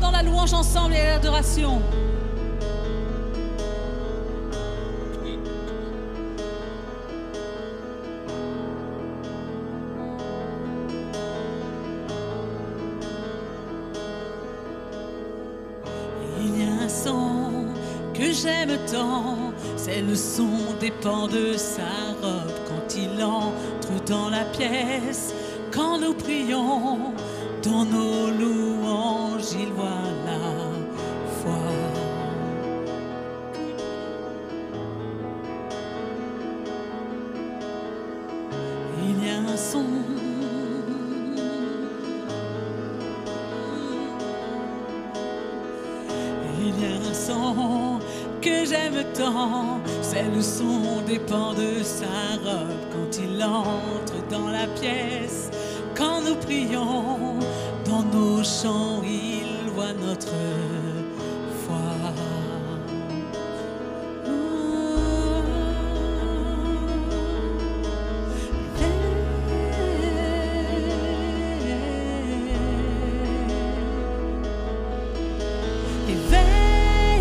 dans la louange ensemble et l'adoration. Il y a un son que j'aime tant, c'est le son des pans de sa robe quand il entre dans la pièce. Quand nous prions, dans nos louanges, il voit la foi. Il y a un son. Il y a un son que j'aime tant, c'est le son des pans de sa robe quand il entre dans la pièce. Quand nous prions, dans nos chants, il voit notre foi.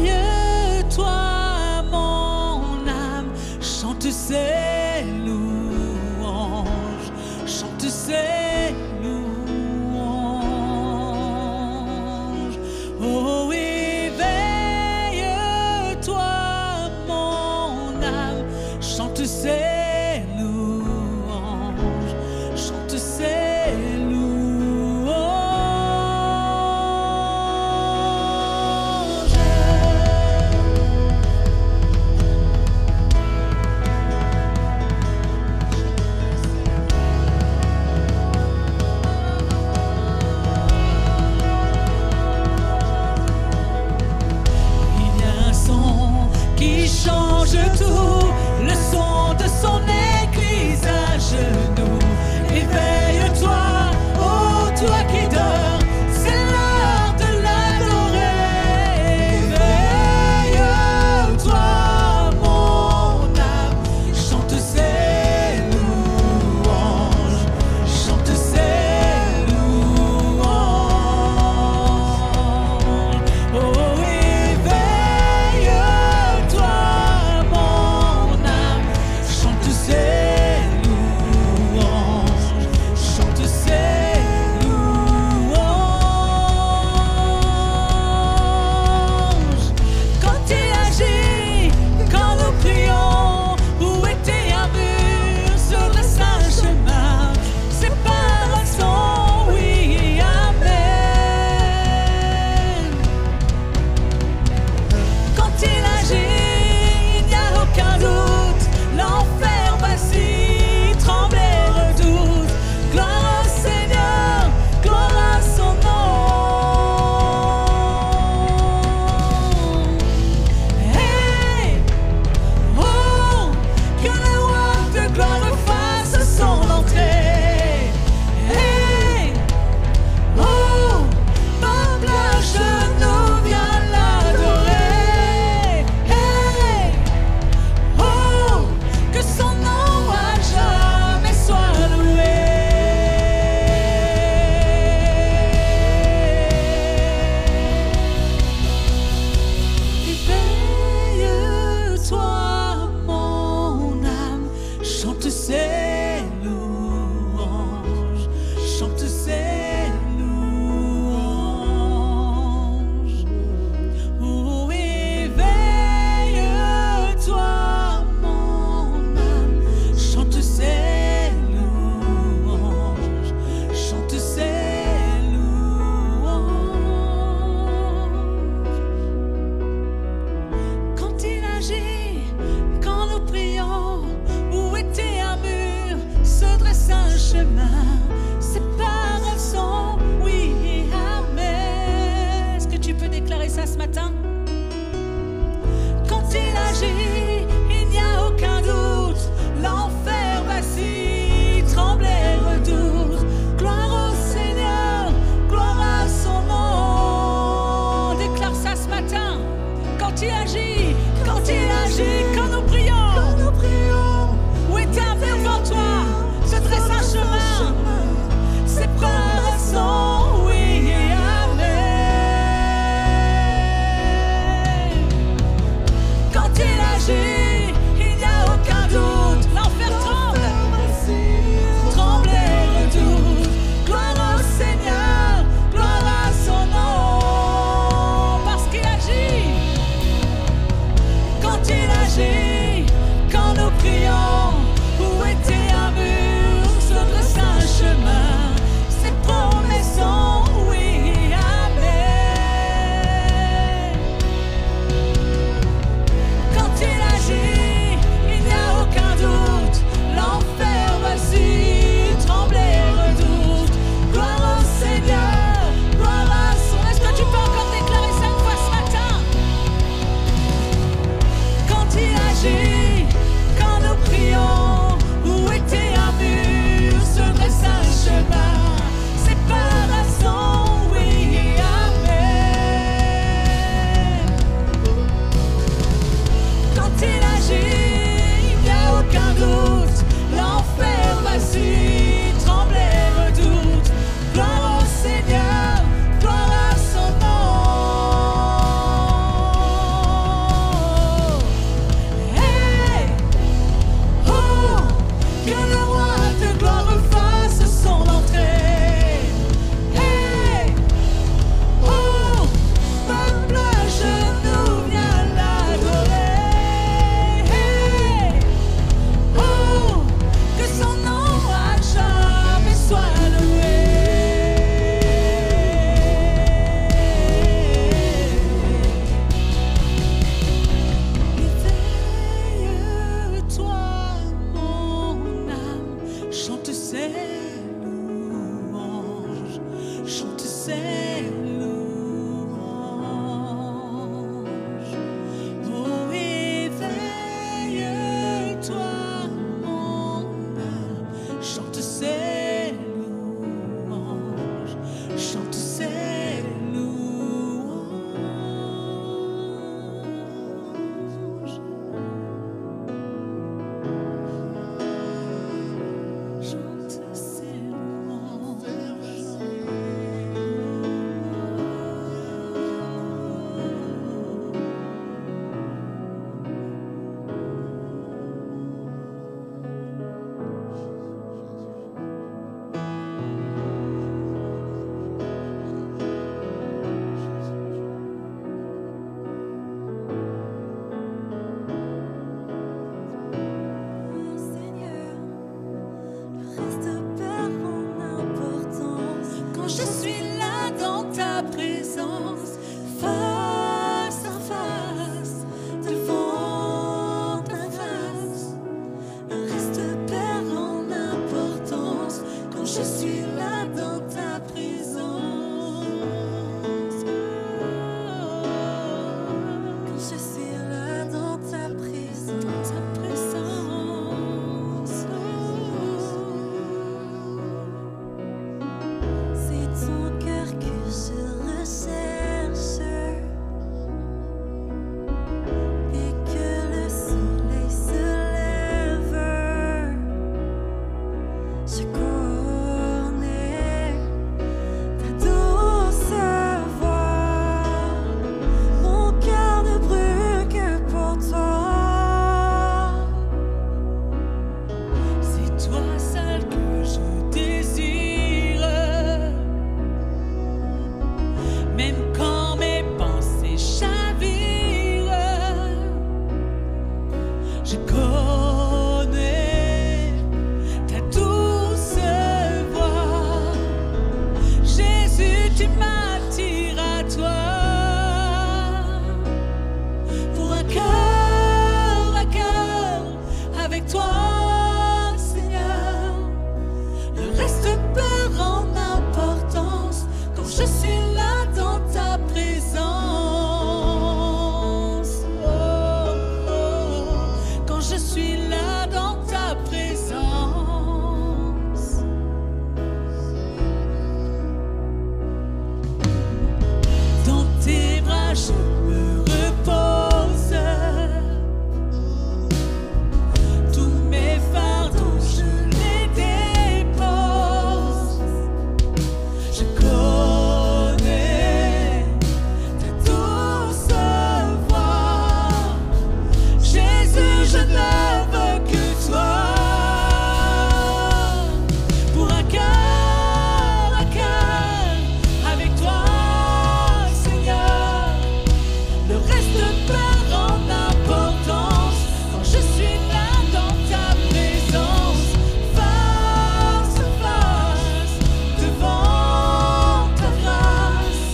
Éveille-toi, mon âme, chante ses louanges, chante ses louanges. Oh, éveille-toi, mon âme, chante ses louanges, chante ses louanges. Qui change tout, le son de son église à genoux. Éveille-toi, oh toi qui dors, c'est l'heure de l'adorer. Éveille-toi, mon âme, chante ses louanges, chante ses louanges. Oh, Je connais ta douce voix. Jésus, tu m'attires à toi. Pour un cœur à cœur avec toi, Seigneur. Le reste perd en importance quand je suis là dans ta présence. Oh, oh, quand je suis là dans ta présence. Dans tes bras je me repose. Tous mes fardeaux je les dépose. Je connais ta douce voix. Jésus, je ne veux que toi. Pour un cœur à cœur avec toi, Seigneur. Le reste perd en importance quand je suis là dans ta présence. Face à face devant ta grâce.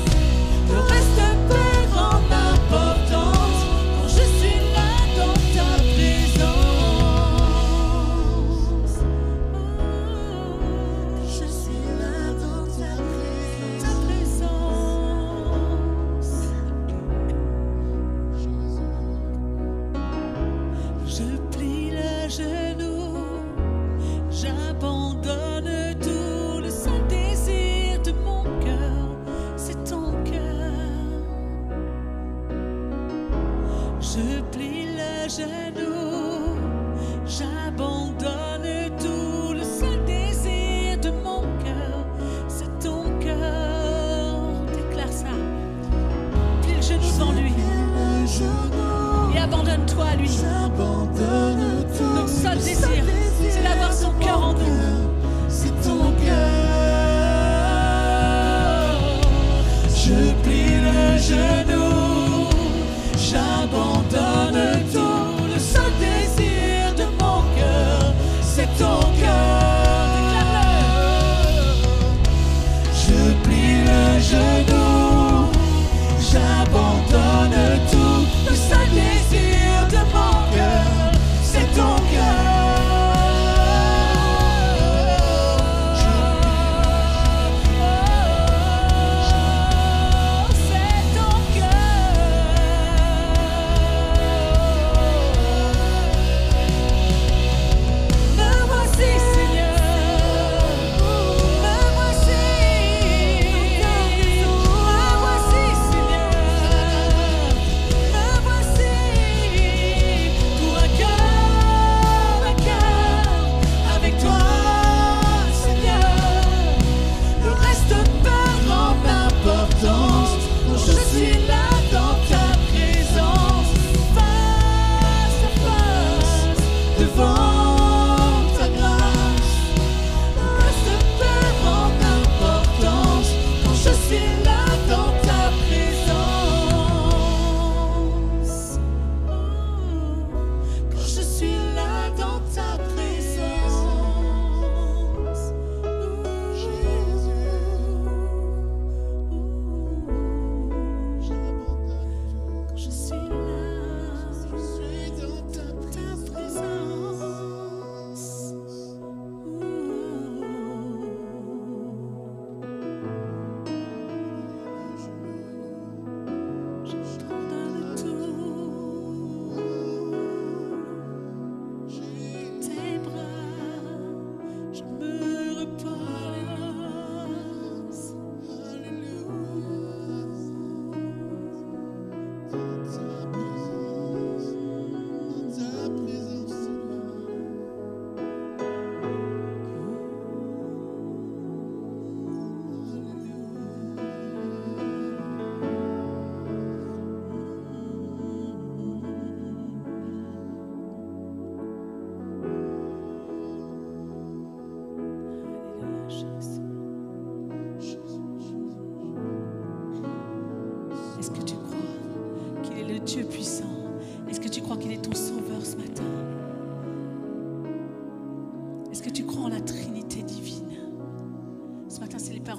Le reste perd en importance quand je suis là dans ta présence. Je suis là dans ta présence. Je plie le genou, j'abandonne tout. Le seul désir de mon cœur, c'est ton cœur. Je plie le genou, j'abandonne tout. Le seul désir de mon cœur, c'est ton cœur. Déclare ça. Plie le genou devant lui et abandonne-toi à lui. J'abandonne tout. Notre seul désir, c'est d'avoir son cœur en nous. C'est ton cœur. Je plie le genou, j'abandonne tout. Le seul désir de mon cœur, c'est ton cœur. Je plie le genou, j'abandonne tout. Le seul désir de mon cœur,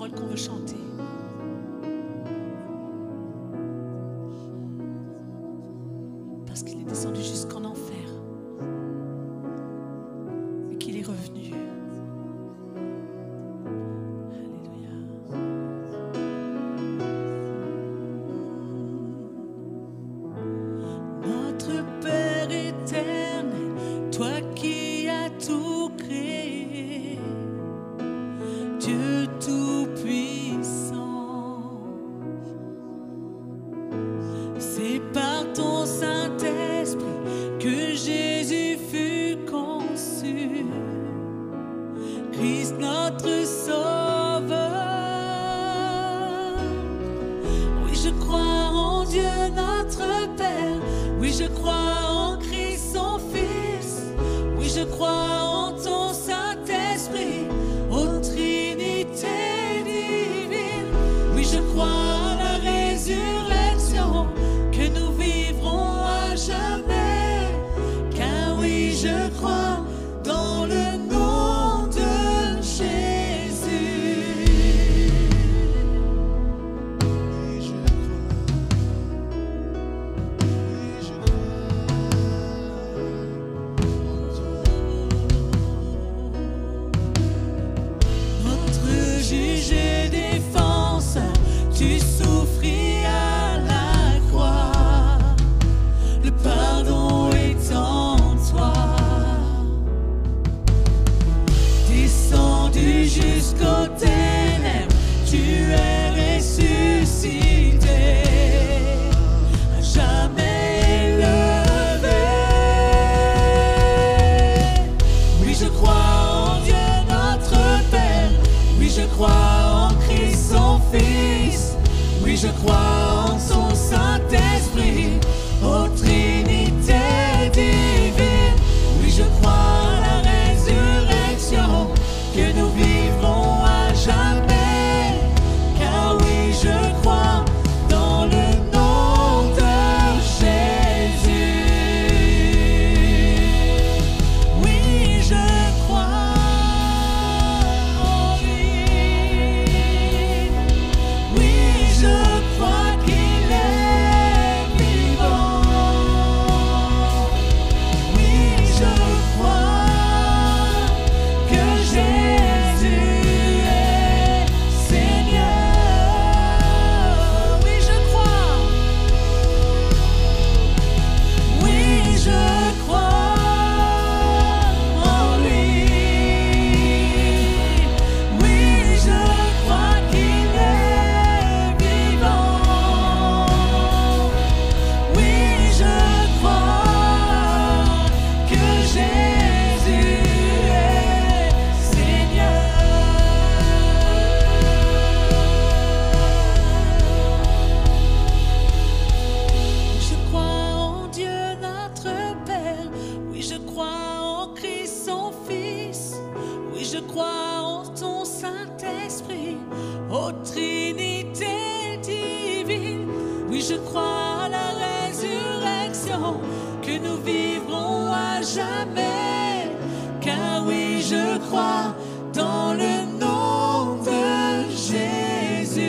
paroles qu'on veut chanter. Parce qu'il est descendu jusqu'en enfer. Et qu'il est revenu. Alléluia. Notre Père éternel, toi qui as tout créé, Dieu tout-puissant, c'est par ton Saint-Esprit que Jésus fut conçu, Christ notre Sauveur. Oui, je crois en Dieu notre Père, oui, je crois en Christ son Fils, oui, je crois en ton Saint-Esprit, ô Trinité divine. Oui, je crois à la résurrection, que nous vivrons à jamais. Car oui, je crois dans le nom de Jésus. Oui, je Notre juge et défense, tu souffris à la croix. Le pardon est en toi. Descendu jusqu'aux ténèbres, tu es ressuscité. À jamais élevé. Oui, je crois en Dieu notre Père. Oui, je crois en Christ son Fils. Oui, je crois en son Saint-Esprit, ô Trinité divine. Oui, je crois à la résurrection, que nous vivrons à jamais. Car oui, je crois dans le nom de Jésus. Oui, je crois en lui. Oui, je crois qu'il est vivant. Oui, je crois que Jésus est Seigneur. Oui, je crois. Oui, je crois en lui. Oui, je crois qu'il est vivant. Oui, je crois que Jésus est Seigneur. Je crois en Dieu notre Père, oui, je crois en Christ son Fils, oui, je crois en ton Saint-Esprit, ô Trinité divine. Oui, je crois à la résurrection, que nous vivrons à jamais. Car oui, je crois dans le nom de Jésus.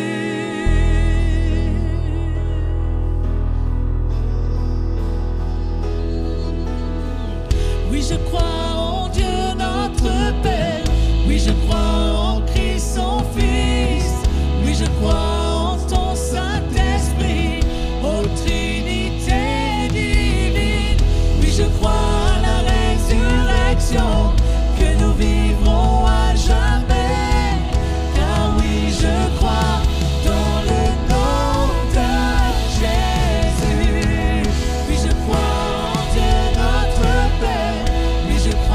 Oui, je crois en Dieu notre Père. Oui, je crois en Christ son Fils. Oui, je crois en ton Saint-Esprit, ô Trinité divine. Oui, je crois à la résurrection, que nous vivrons à jamais. Car oui, je crois dans le nom de Jésus. Oui, je crois en Dieu notre Père. Oui, je crois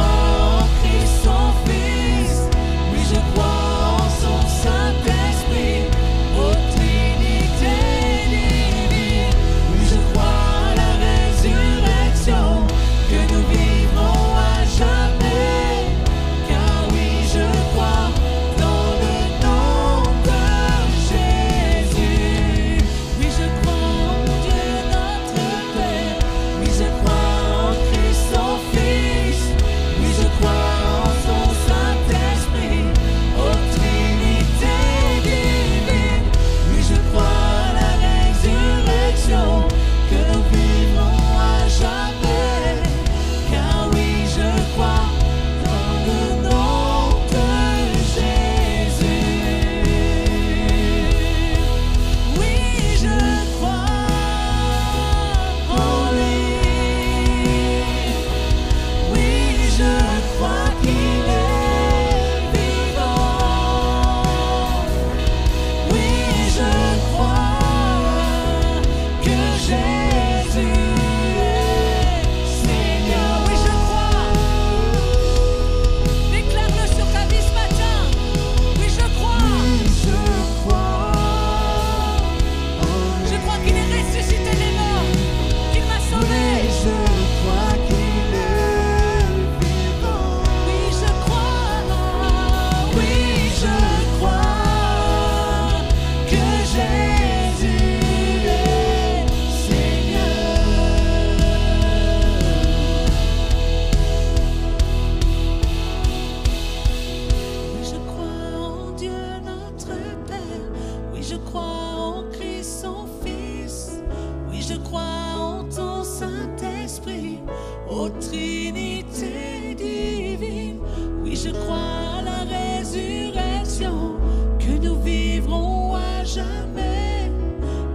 Trinité divine. Oui, je crois à la résurrection, que nous vivrons à jamais.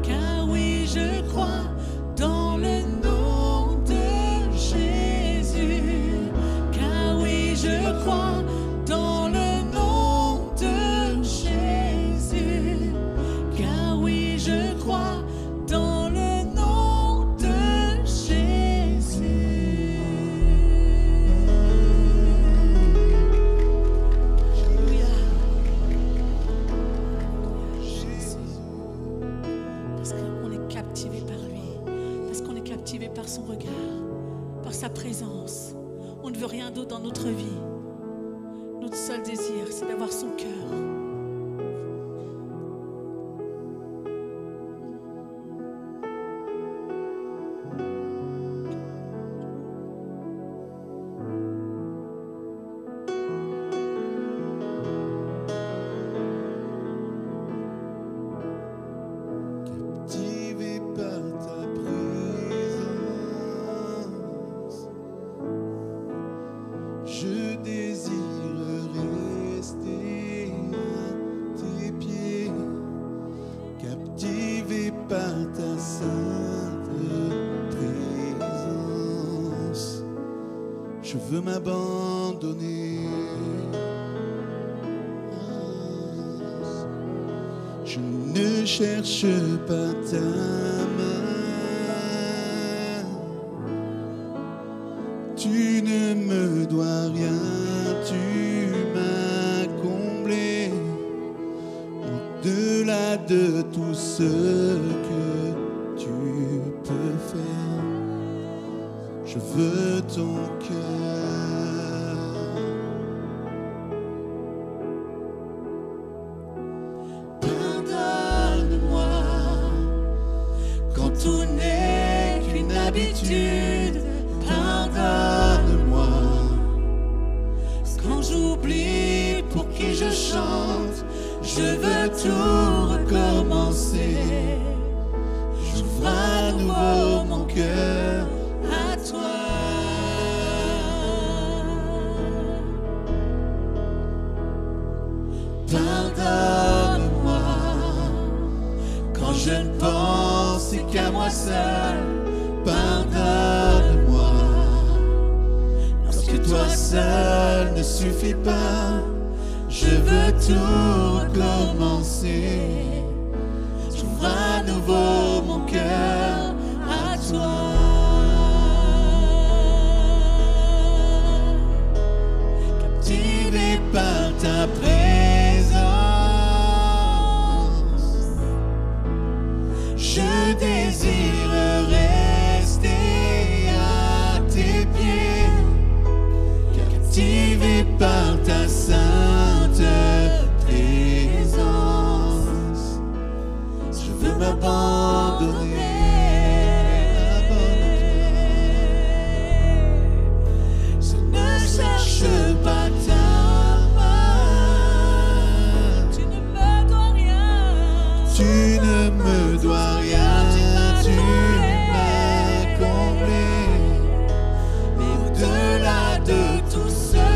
Car oui, je crois dans le nom de Jésus. Car oui, je crois dans le nom de Jésus. Car oui, je crois dans le nom de Jésus. Alléluia. Jésus. Parce qu'on est captivé par lui, parce qu'on est captivé par son regard, par sa présence. On ne veut rien d'autre dans notre vie. Notre seul désir, c'est d'avoir son cœur. Captivé par ta présence, je désire rester à tes pieds. Captivé par ta sainte présence, je veux m'abandonner. Je ne cherche pas ta main. Tu ne me dois rien, tu m'as comblé. Au-delà de tout ce que tu peux faire, je veux ton cœur. Pardonne-moi quand tout n'est qu'une habitude. Pardonne-moi quand j'oublie pour qui je chante. Je veux tout recommencer. J'ouvre à nouveau mon cœur à toi. Pardonne-moi quand je ne pense qu'à moi seul. Pardonne-moi lorsque toi seul ne suffit pas. Je veux tout recommencer. J'ouvre à nouveau mon cœur à toi. Captivé par ta présence, je désire rester à tes pieds. Captivé par ta sainte présence, je veux m'abandonner. Je ne cherche pas ta main. Tu ne me dois rien. Tu ne me dois rien. Tu m'as comblé. Mais au-delà de tout ça,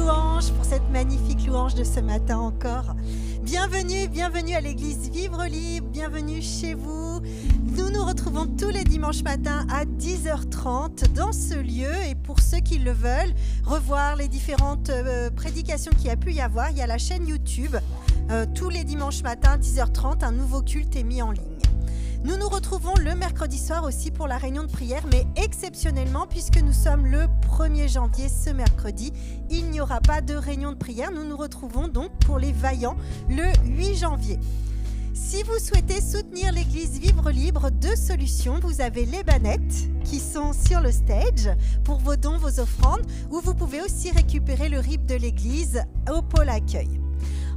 louanges pour cette magnifique louange de ce matin encore. Bienvenue, bienvenue à l'église Vivre Libre, bienvenue chez vous. Nous nous retrouvons tous les dimanches matins à 10h30 dans ce lieu. Et pour ceux qui le veulent, revoir les différentes prédications qu'il y a pu y avoir, il y a la chaîne YouTube. Tous les dimanches matins à 10h30, un nouveau culte est mis en ligne. Nous nous retrouvons le mercredi soir aussi pour la réunion de prière, mais exceptionnellement, puisque nous sommes le 1er janvier ce mercredi, il n'y aura pas de réunion de prière. Nous nous retrouvons donc pour les vaillants le 8 janvier. Si vous souhaitez soutenir l'église Vivre Libre, deux solutions. Vous avez les bannettes qui sont sur le stage pour vos dons, vos offrandes, ou vous pouvez aussi récupérer le RIB de l'église au pôle accueil.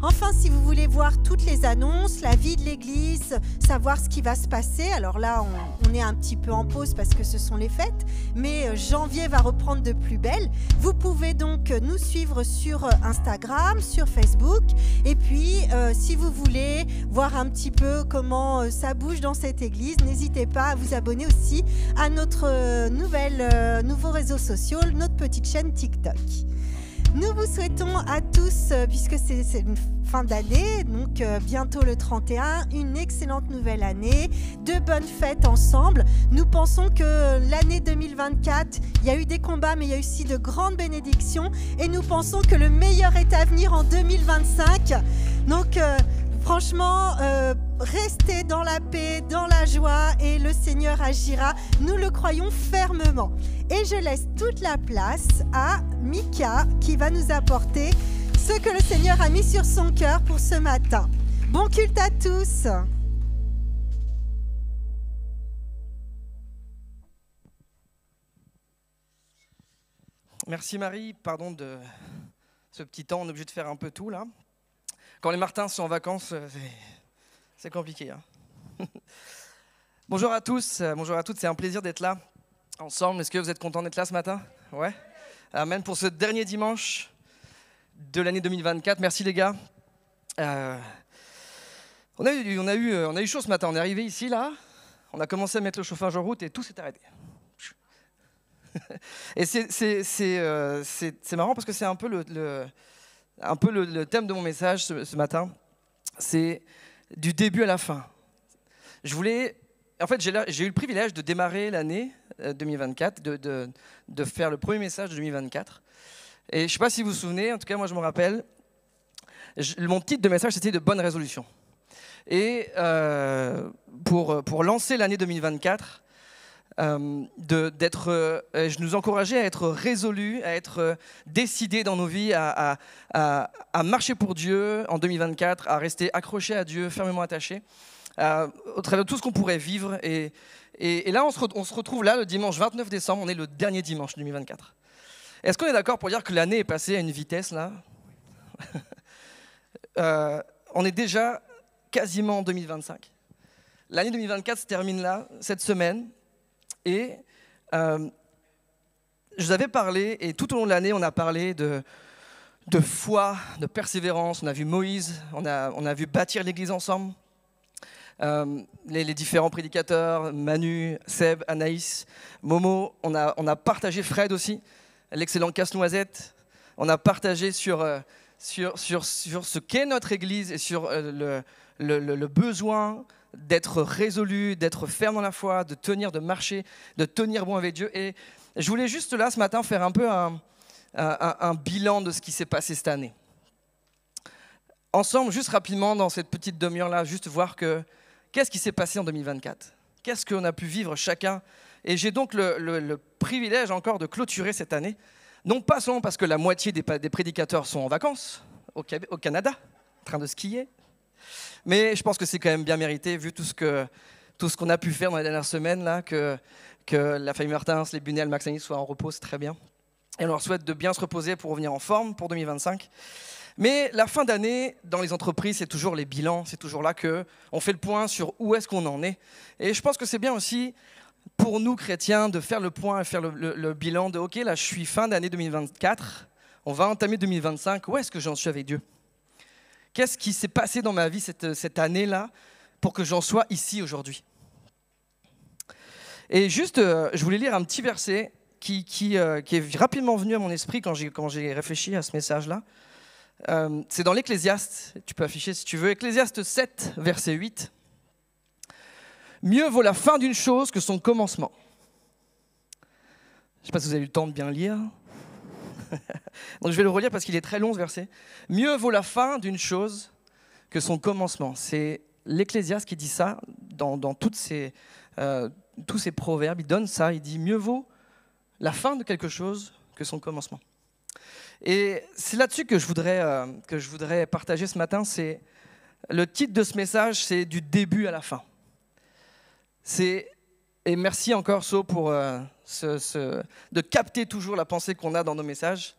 Enfin, si vous voulez voir toutes les annonces, la vie de l'église, savoir ce qui va se passer, alors là, on est un petit peu en pause parce que ce sont les fêtes, mais janvier va reprendre de plus belle. Vous pouvez donc nous suivre sur Instagram, sur Facebook, et puis si vous voulez voir un petit peu comment ça bouge dans cette église, n'hésitez pas à vous abonner aussi à notre nouveaux réseaux sociaux, notre petite chaîne TikTok. Nous vous souhaitons à tous, puisque c'est une fin d'année, donc bientôt le 31, une excellente nouvelle année, de bonnes fêtes ensemble. Nous pensons que l'année 2024, il y a eu des combats, mais il y a eu aussi de grandes bénédictions. Et nous pensons que le meilleur est à venir en 2025. Donc, franchement, restez dans la paix, dans la joie, et le Seigneur agira. Nous le croyons fermement. Et je laisse toute la place à Mika qui va nous apporter ce que le Seigneur a mis sur son cœur pour ce matin. Bon culte à tous. Merci Marie, pardon de ce petit temps, on est obligé de faire un peu tout là. Quand les Martins sont en vacances, c'est compliqué. Hein. Bonjour à tous, bonjour à toutes, c'est un plaisir d'être là ensemble. Est-ce que vous êtes contents d'être là ce matin? Ouais. Amen pour ce dernier dimanche de l'année 2024. Merci les gars. On a eu chaud ce matin. On est arrivé ici là, on a commencé à mettre le chauffage en route et tout s'est arrêté. Et c'est marrant parce que c'est un peu le thème de mon message ce matin. C'est du début à la fin. En fait, j'ai eu le privilège de démarrer l'année 2024, de faire le premier message de 2024. Et je ne sais pas si vous vous souvenez, en tout cas moi je me rappelle, mon titre de message c'était de bonnes résolutions. Et pour lancer l'année 2024, je nous encourageais à être résolus, à être décidés dans nos vies, à marcher pour Dieu en 2024, à rester accrochés à Dieu, fermement attachés, au travers de tout ce qu'on pourrait vivre. Et là, on se retrouve là le dimanche 29 décembre, on est le dernier dimanche 2024. Est-ce qu'on est d'accord pour dire que l'année est passée à une vitesse là? On est déjà quasiment en 2025. L'année 2024 se termine là, cette semaine. Et je vous avais parlé, et tout au long de l'année, on a parlé de foi, de persévérance. On a vu Moïse, on a vu bâtir l'église ensemble. Les différents prédicateurs, Manu, Seb, Anaïs, Momo. On a partagé Fred aussi, l'excellent casse-noisette. On a partagé sur ce qu'est notre église et sur le besoin d'être résolu, d'être ferme dans la foi, de tenir, de marcher, de tenir bon avec Dieu. Et je voulais juste là, ce matin, faire un peu un bilan de ce qui s'est passé cette année. Ensemble, juste rapidement, dans cette petite demi-heure-là, juste voir qu'est-ce qui s'est passé en 2024. Qu'est-ce qu'on a pu vivre chacun. Et j'ai donc le privilège encore de clôturer cette année, non pas seulement parce que la moitié des prédicateurs sont en vacances au Canada, en train de skier, mais je pense que c'est quand même bien mérité, vu tout ce qu'on a pu faire dans les dernières semaines, là, que la famille Martins, les Bunel, Max Anis soient en repos, c'est très bien. Et on leur souhaite de bien se reposer pour revenir en forme pour 2025. Mais la fin d'année, dans les entreprises, c'est toujours les bilans, c'est toujours là qu'on fait le point sur où est-ce qu'on en est. Et je pense que c'est bien aussi pour nous, chrétiens, de faire le point et faire le bilan de « Ok, là, je suis fin d'année 2024, on va entamer 2025, où est-ce que j'en suis avec Dieu ?» Qu'est-ce qui s'est passé dans ma vie cette année-là pour que j'en sois ici aujourd'hui? Et juste, je voulais lire un petit verset qui est rapidement venu à mon esprit quand j'ai réfléchi à ce message-là. C'est dans l'Ecclésiaste, tu peux afficher si tu veux, Ecclésiaste 7, verset 8. « Mieux vaut la fin d'une chose que son commencement. » Je ne sais pas si vous avez eu le temps de bien lire. Donc je vais le relire parce qu'il est très long ce verset. « Mieux vaut la fin d'une chose que son commencement. » C'est l'Ecclésiaste qui dit ça dans tous ces proverbes. Il donne ça, il dit « Mieux vaut la fin de quelque chose que son commencement. » Et c'est là-dessus que je voudrais partager ce matin. C'est le titre de ce message, c'est « Du début à la fin ». Et merci encore So pour de capter toujours la pensée qu'on a dans nos messages.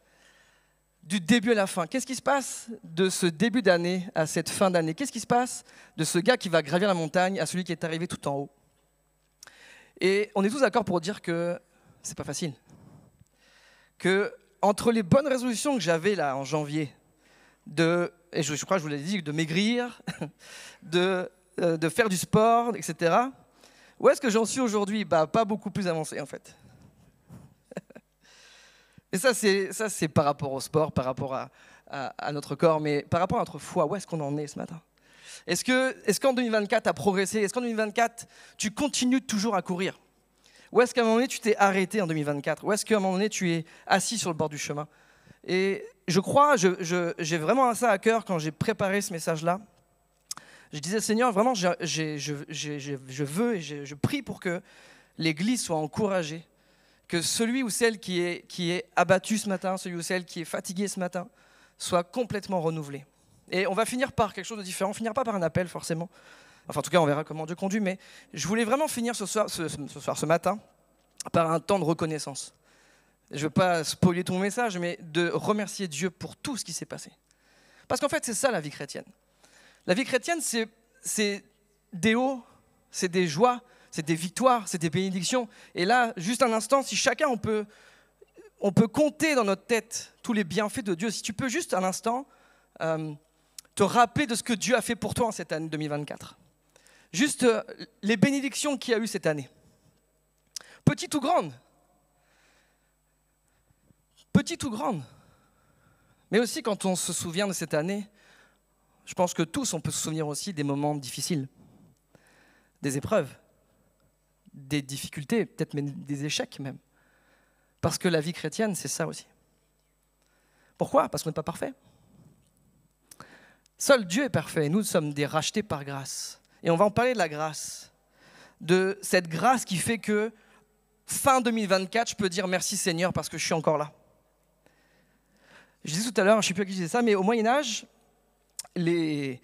Du début à la fin. Qu'est-ce qui se passe de ce début d'année à cette fin d'année? Qu'est-ce qui se passe de ce gars qui va gravir la montagne à celui qui est arrivé tout en haut? Et on est tous d'accord pour dire que c'est pas facile. Que entre les bonnes résolutions que j'avais là en janvier, et je crois que je vous l'ai dit, de maigrir, de faire du sport, etc. Où est-ce que j'en suis aujourd'hui? Pas beaucoup plus avancé en fait. Et ça c'est par rapport au sport, par rapport à notre corps, mais par rapport à notre foi, où est-ce qu'on en est ce matin? Est-ce qu'en 2024 tu as progressé? Est-ce qu'en 2024 tu continues toujours à courir? Ou est-ce qu'à un moment donné tu t'es arrêté en 2024? Ou est-ce qu'à un moment donné tu es assis sur le bord du chemin? Et je crois, j'ai vraiment ça à cœur quand j'ai préparé ce message-là. Je disais, Seigneur, vraiment, je veux et je prie pour que l'Église soit encouragée, que celui ou celle qui est abattu ce matin, celui ou celle qui est fatigué ce matin, soit complètement renouvelé. Et on va finir par quelque chose de différent, on ne finira pas par un appel forcément. Enfin, en tout cas, on verra comment Dieu conduit, mais je voulais vraiment finir ce matin, par un temps de reconnaissance. Je ne veux pas spoiler ton message, mais de remercier Dieu pour tout ce qui s'est passé. Parce qu'en fait, c'est ça la vie chrétienne. La vie chrétienne, c'est des hauts, c'est des joies, c'est des victoires, c'est des bénédictions. Et là, juste un instant, si chacun, on peut compter dans notre tête tous les bienfaits de Dieu, si tu peux juste un instant te rappeler de ce que Dieu a fait pour toi en cette année 2024. Juste les bénédictions qu'il y a eu cette année. Petites ou grandes. Petites ou grandes. Mais aussi quand on se souvient de cette année, je pense que tous, on peut se souvenir aussi des moments difficiles, des épreuves, des difficultés, peut-être même des échecs même. Parce que la vie chrétienne, c'est ça aussi. Pourquoi? Parce qu'on n'est pas parfait. Seul Dieu est parfait, nous sommes des rachetés par grâce. Et on va en parler de la grâce, de cette grâce qui fait que fin 2024, je peux dire merci Seigneur parce que je suis encore là. Je disais tout à l'heure, je ne sais plus à qui je disais ça, mais au Moyen-Âge, les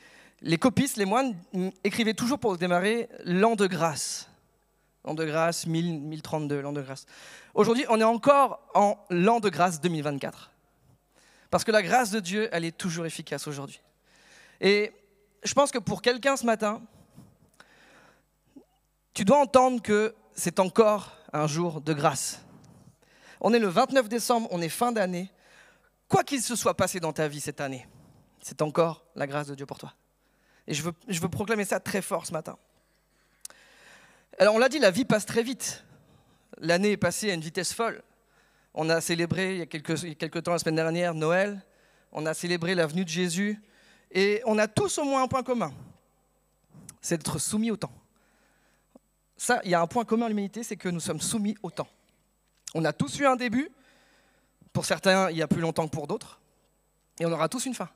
copistes, les moines, écrivaient toujours pour démarrer l'an de grâce. L'an de grâce 1032, l'an de grâce. Aujourd'hui, on est encore en l'an de grâce 2024. Parce que la grâce de Dieu, elle est toujours efficace aujourd'hui. Et je pense que pour quelqu'un ce matin, tu dois entendre que c'est encore un jour de grâce. On est le 29 décembre, on est fin d'année. Quoi qu'il se soit passé dans ta vie cette année, c'est encore la grâce de Dieu pour toi. Et je veux proclamer ça très fort ce matin. Alors on l'a dit, la vie passe très vite. L'année est passée à une vitesse folle. On a célébré il y a quelques temps, la semaine dernière, Noël. On a célébré la venue de Jésus. Et on a tous au moins un point commun. C'est d'être soumis au temps. Ça, il y a un point commun à l'humanité, c'est que nous sommes soumis au temps. On a tous eu un début. Pour certains, il y a plus longtemps que pour d'autres. Et on aura tous une fin.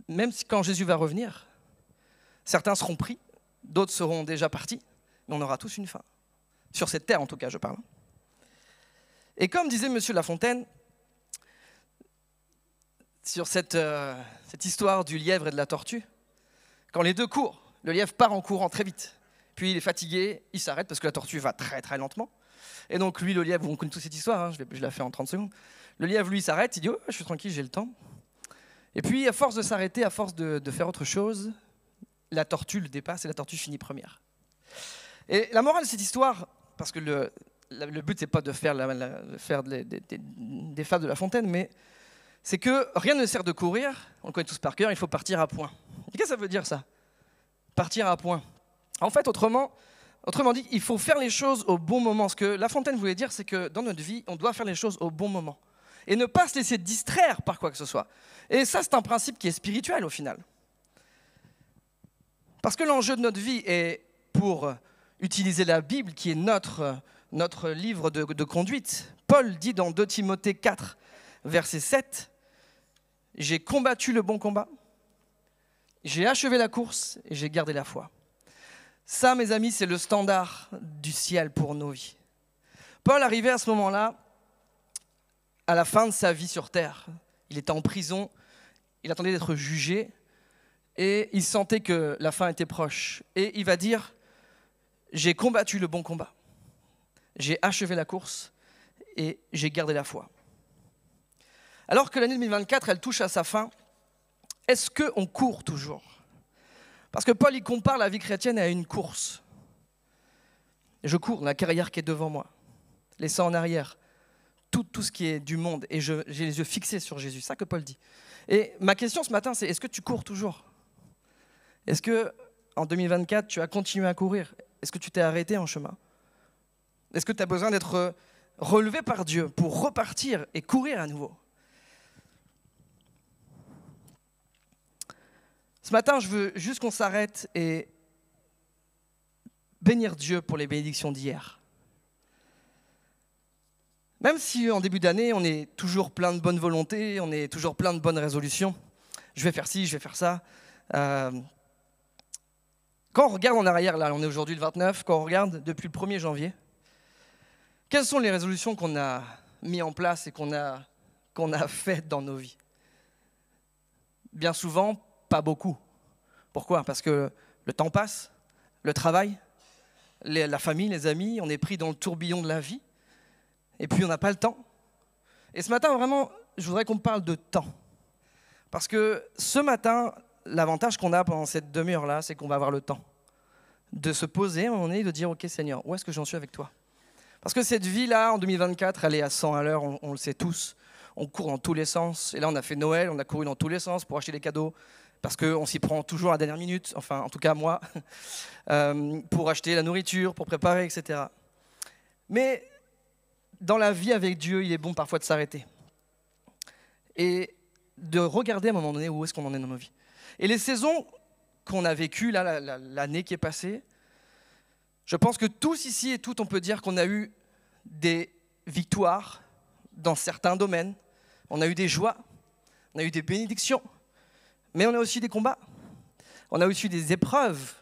Même si quand Jésus va revenir, certains seront pris, d'autres seront déjà partis, mais on aura tous une fin. Sur cette terre, en tout cas, je parle. Et comme disait M. La Fontaine, sur cette histoire du lièvre et de la tortue, quand les deux courent, le lièvre part en courant très vite, puis il est fatigué, il s'arrête parce que la tortue va très très lentement. Et donc lui, le lièvre, on connaît toute cette histoire, hein, je la fais en 30 secondes. Le lièvre, lui, s'arrête, il dit « Oh, je suis tranquille, j'ai le temps ». Et puis, à force de s'arrêter, à force de faire autre chose, la tortue le dépasse et la tortue finit première. Et la morale de cette histoire, parce que le but, c'est pas de faire des fables de La Fontaine, mais c'est que rien ne sert de courir, on le connaît tous par cœur, il faut partir à point. Et qu'est-ce que ça veut dire ça? Partir à point. En fait, autrement, Autrement dit, il faut faire les choses au bon moment. Ce que La Fontaine voulait dire, c'est que dans notre vie, on doit faire les choses au bon moment. Et ne pas se laisser distraire par quoi que ce soit. Et ça, c'est un principe qui est spirituel au final. Parce que l'enjeu de notre vie est, pour utiliser la Bible, qui est notre livre de conduite. Paul dit dans 2 Timothée 4, verset 7, « J'ai combattu le bon combat, j'ai achevé la course et j'ai gardé la foi. » Ça, mes amis, c'est le standard du ciel pour nos vies. Paul arrivait à ce moment-là, à la fin de sa vie sur terre. Il était en prison, il attendait d'être jugé et il sentait que la fin était proche. Et il va dire, j'ai combattu le bon combat, j'ai achevé la course et j'ai gardé la foi. Alors que l'année 2024, elle touche à sa fin, est-ce qu'on court toujours ? Parce que Paul, il compare la vie chrétienne à une course. Je cours, la carrière qui est devant moi, laissant en arrière tout ce qui est du monde, et j'ai les yeux fixés sur Jésus, c'est ça que Paul dit. Et ma question ce matin, c'est est-ce que tu cours toujours ? Est-ce que en 2024, tu as continué à courir ? Est-ce que tu t'es arrêté en chemin ? Est-ce que tu as besoin d'être relevé par Dieu pour repartir et courir à nouveau ? Ce matin, je veux juste qu'on s'arrête et bénir Dieu pour les bénédictions d'hier. Même si en début d'année, on est toujours plein de bonne volonté, on est toujours plein de bonnes résolutions, je vais faire ci, je vais faire ça. Quand on regarde en arrière, là, on est aujourd'hui le 29, quand on regarde depuis le 1er janvier, quelles sont les résolutions qu'on a mises en place et qu'on a faites dans nos vies ? Bien souvent, pas beaucoup. Pourquoi ? Parce que le temps passe, le travail, la famille, les amis, on est pris dans le tourbillon de la vie, et puis on n'a pas le temps. Et ce matin, vraiment, je voudrais qu'on parle de temps. Parce que ce matin, l'avantage qu'on a pendant cette demi-heure-là, c'est qu'on va avoir le temps de se poser à un moment donné et de dire « Ok Seigneur, où est-ce que j'en suis avec toi ?» Parce que cette vie-là, en 2024, elle est à 100 à l'heure, on le sait tous. On court dans tous les sens. Et là, on a fait Noël, on a couru dans tous les sens pour acheter des cadeaux. Parce qu'on s'y prend toujours à la dernière minute, enfin en tout cas moi, pour acheter la nourriture, pour préparer, etc. Mais dans la vie avec Dieu, il est bon parfois de s'arrêter. Et de regarder à un moment donné où est-ce qu'on en est dans nos vies. Et les saisons qu'on a vécues, là, l'année qui est passée, je pense que tous ici et toutes, on peut dire qu'on a eu des victoires dans certains domaines. On a eu des joies, on a eu des bénédictions. Mais on a aussi des combats, on a aussi des épreuves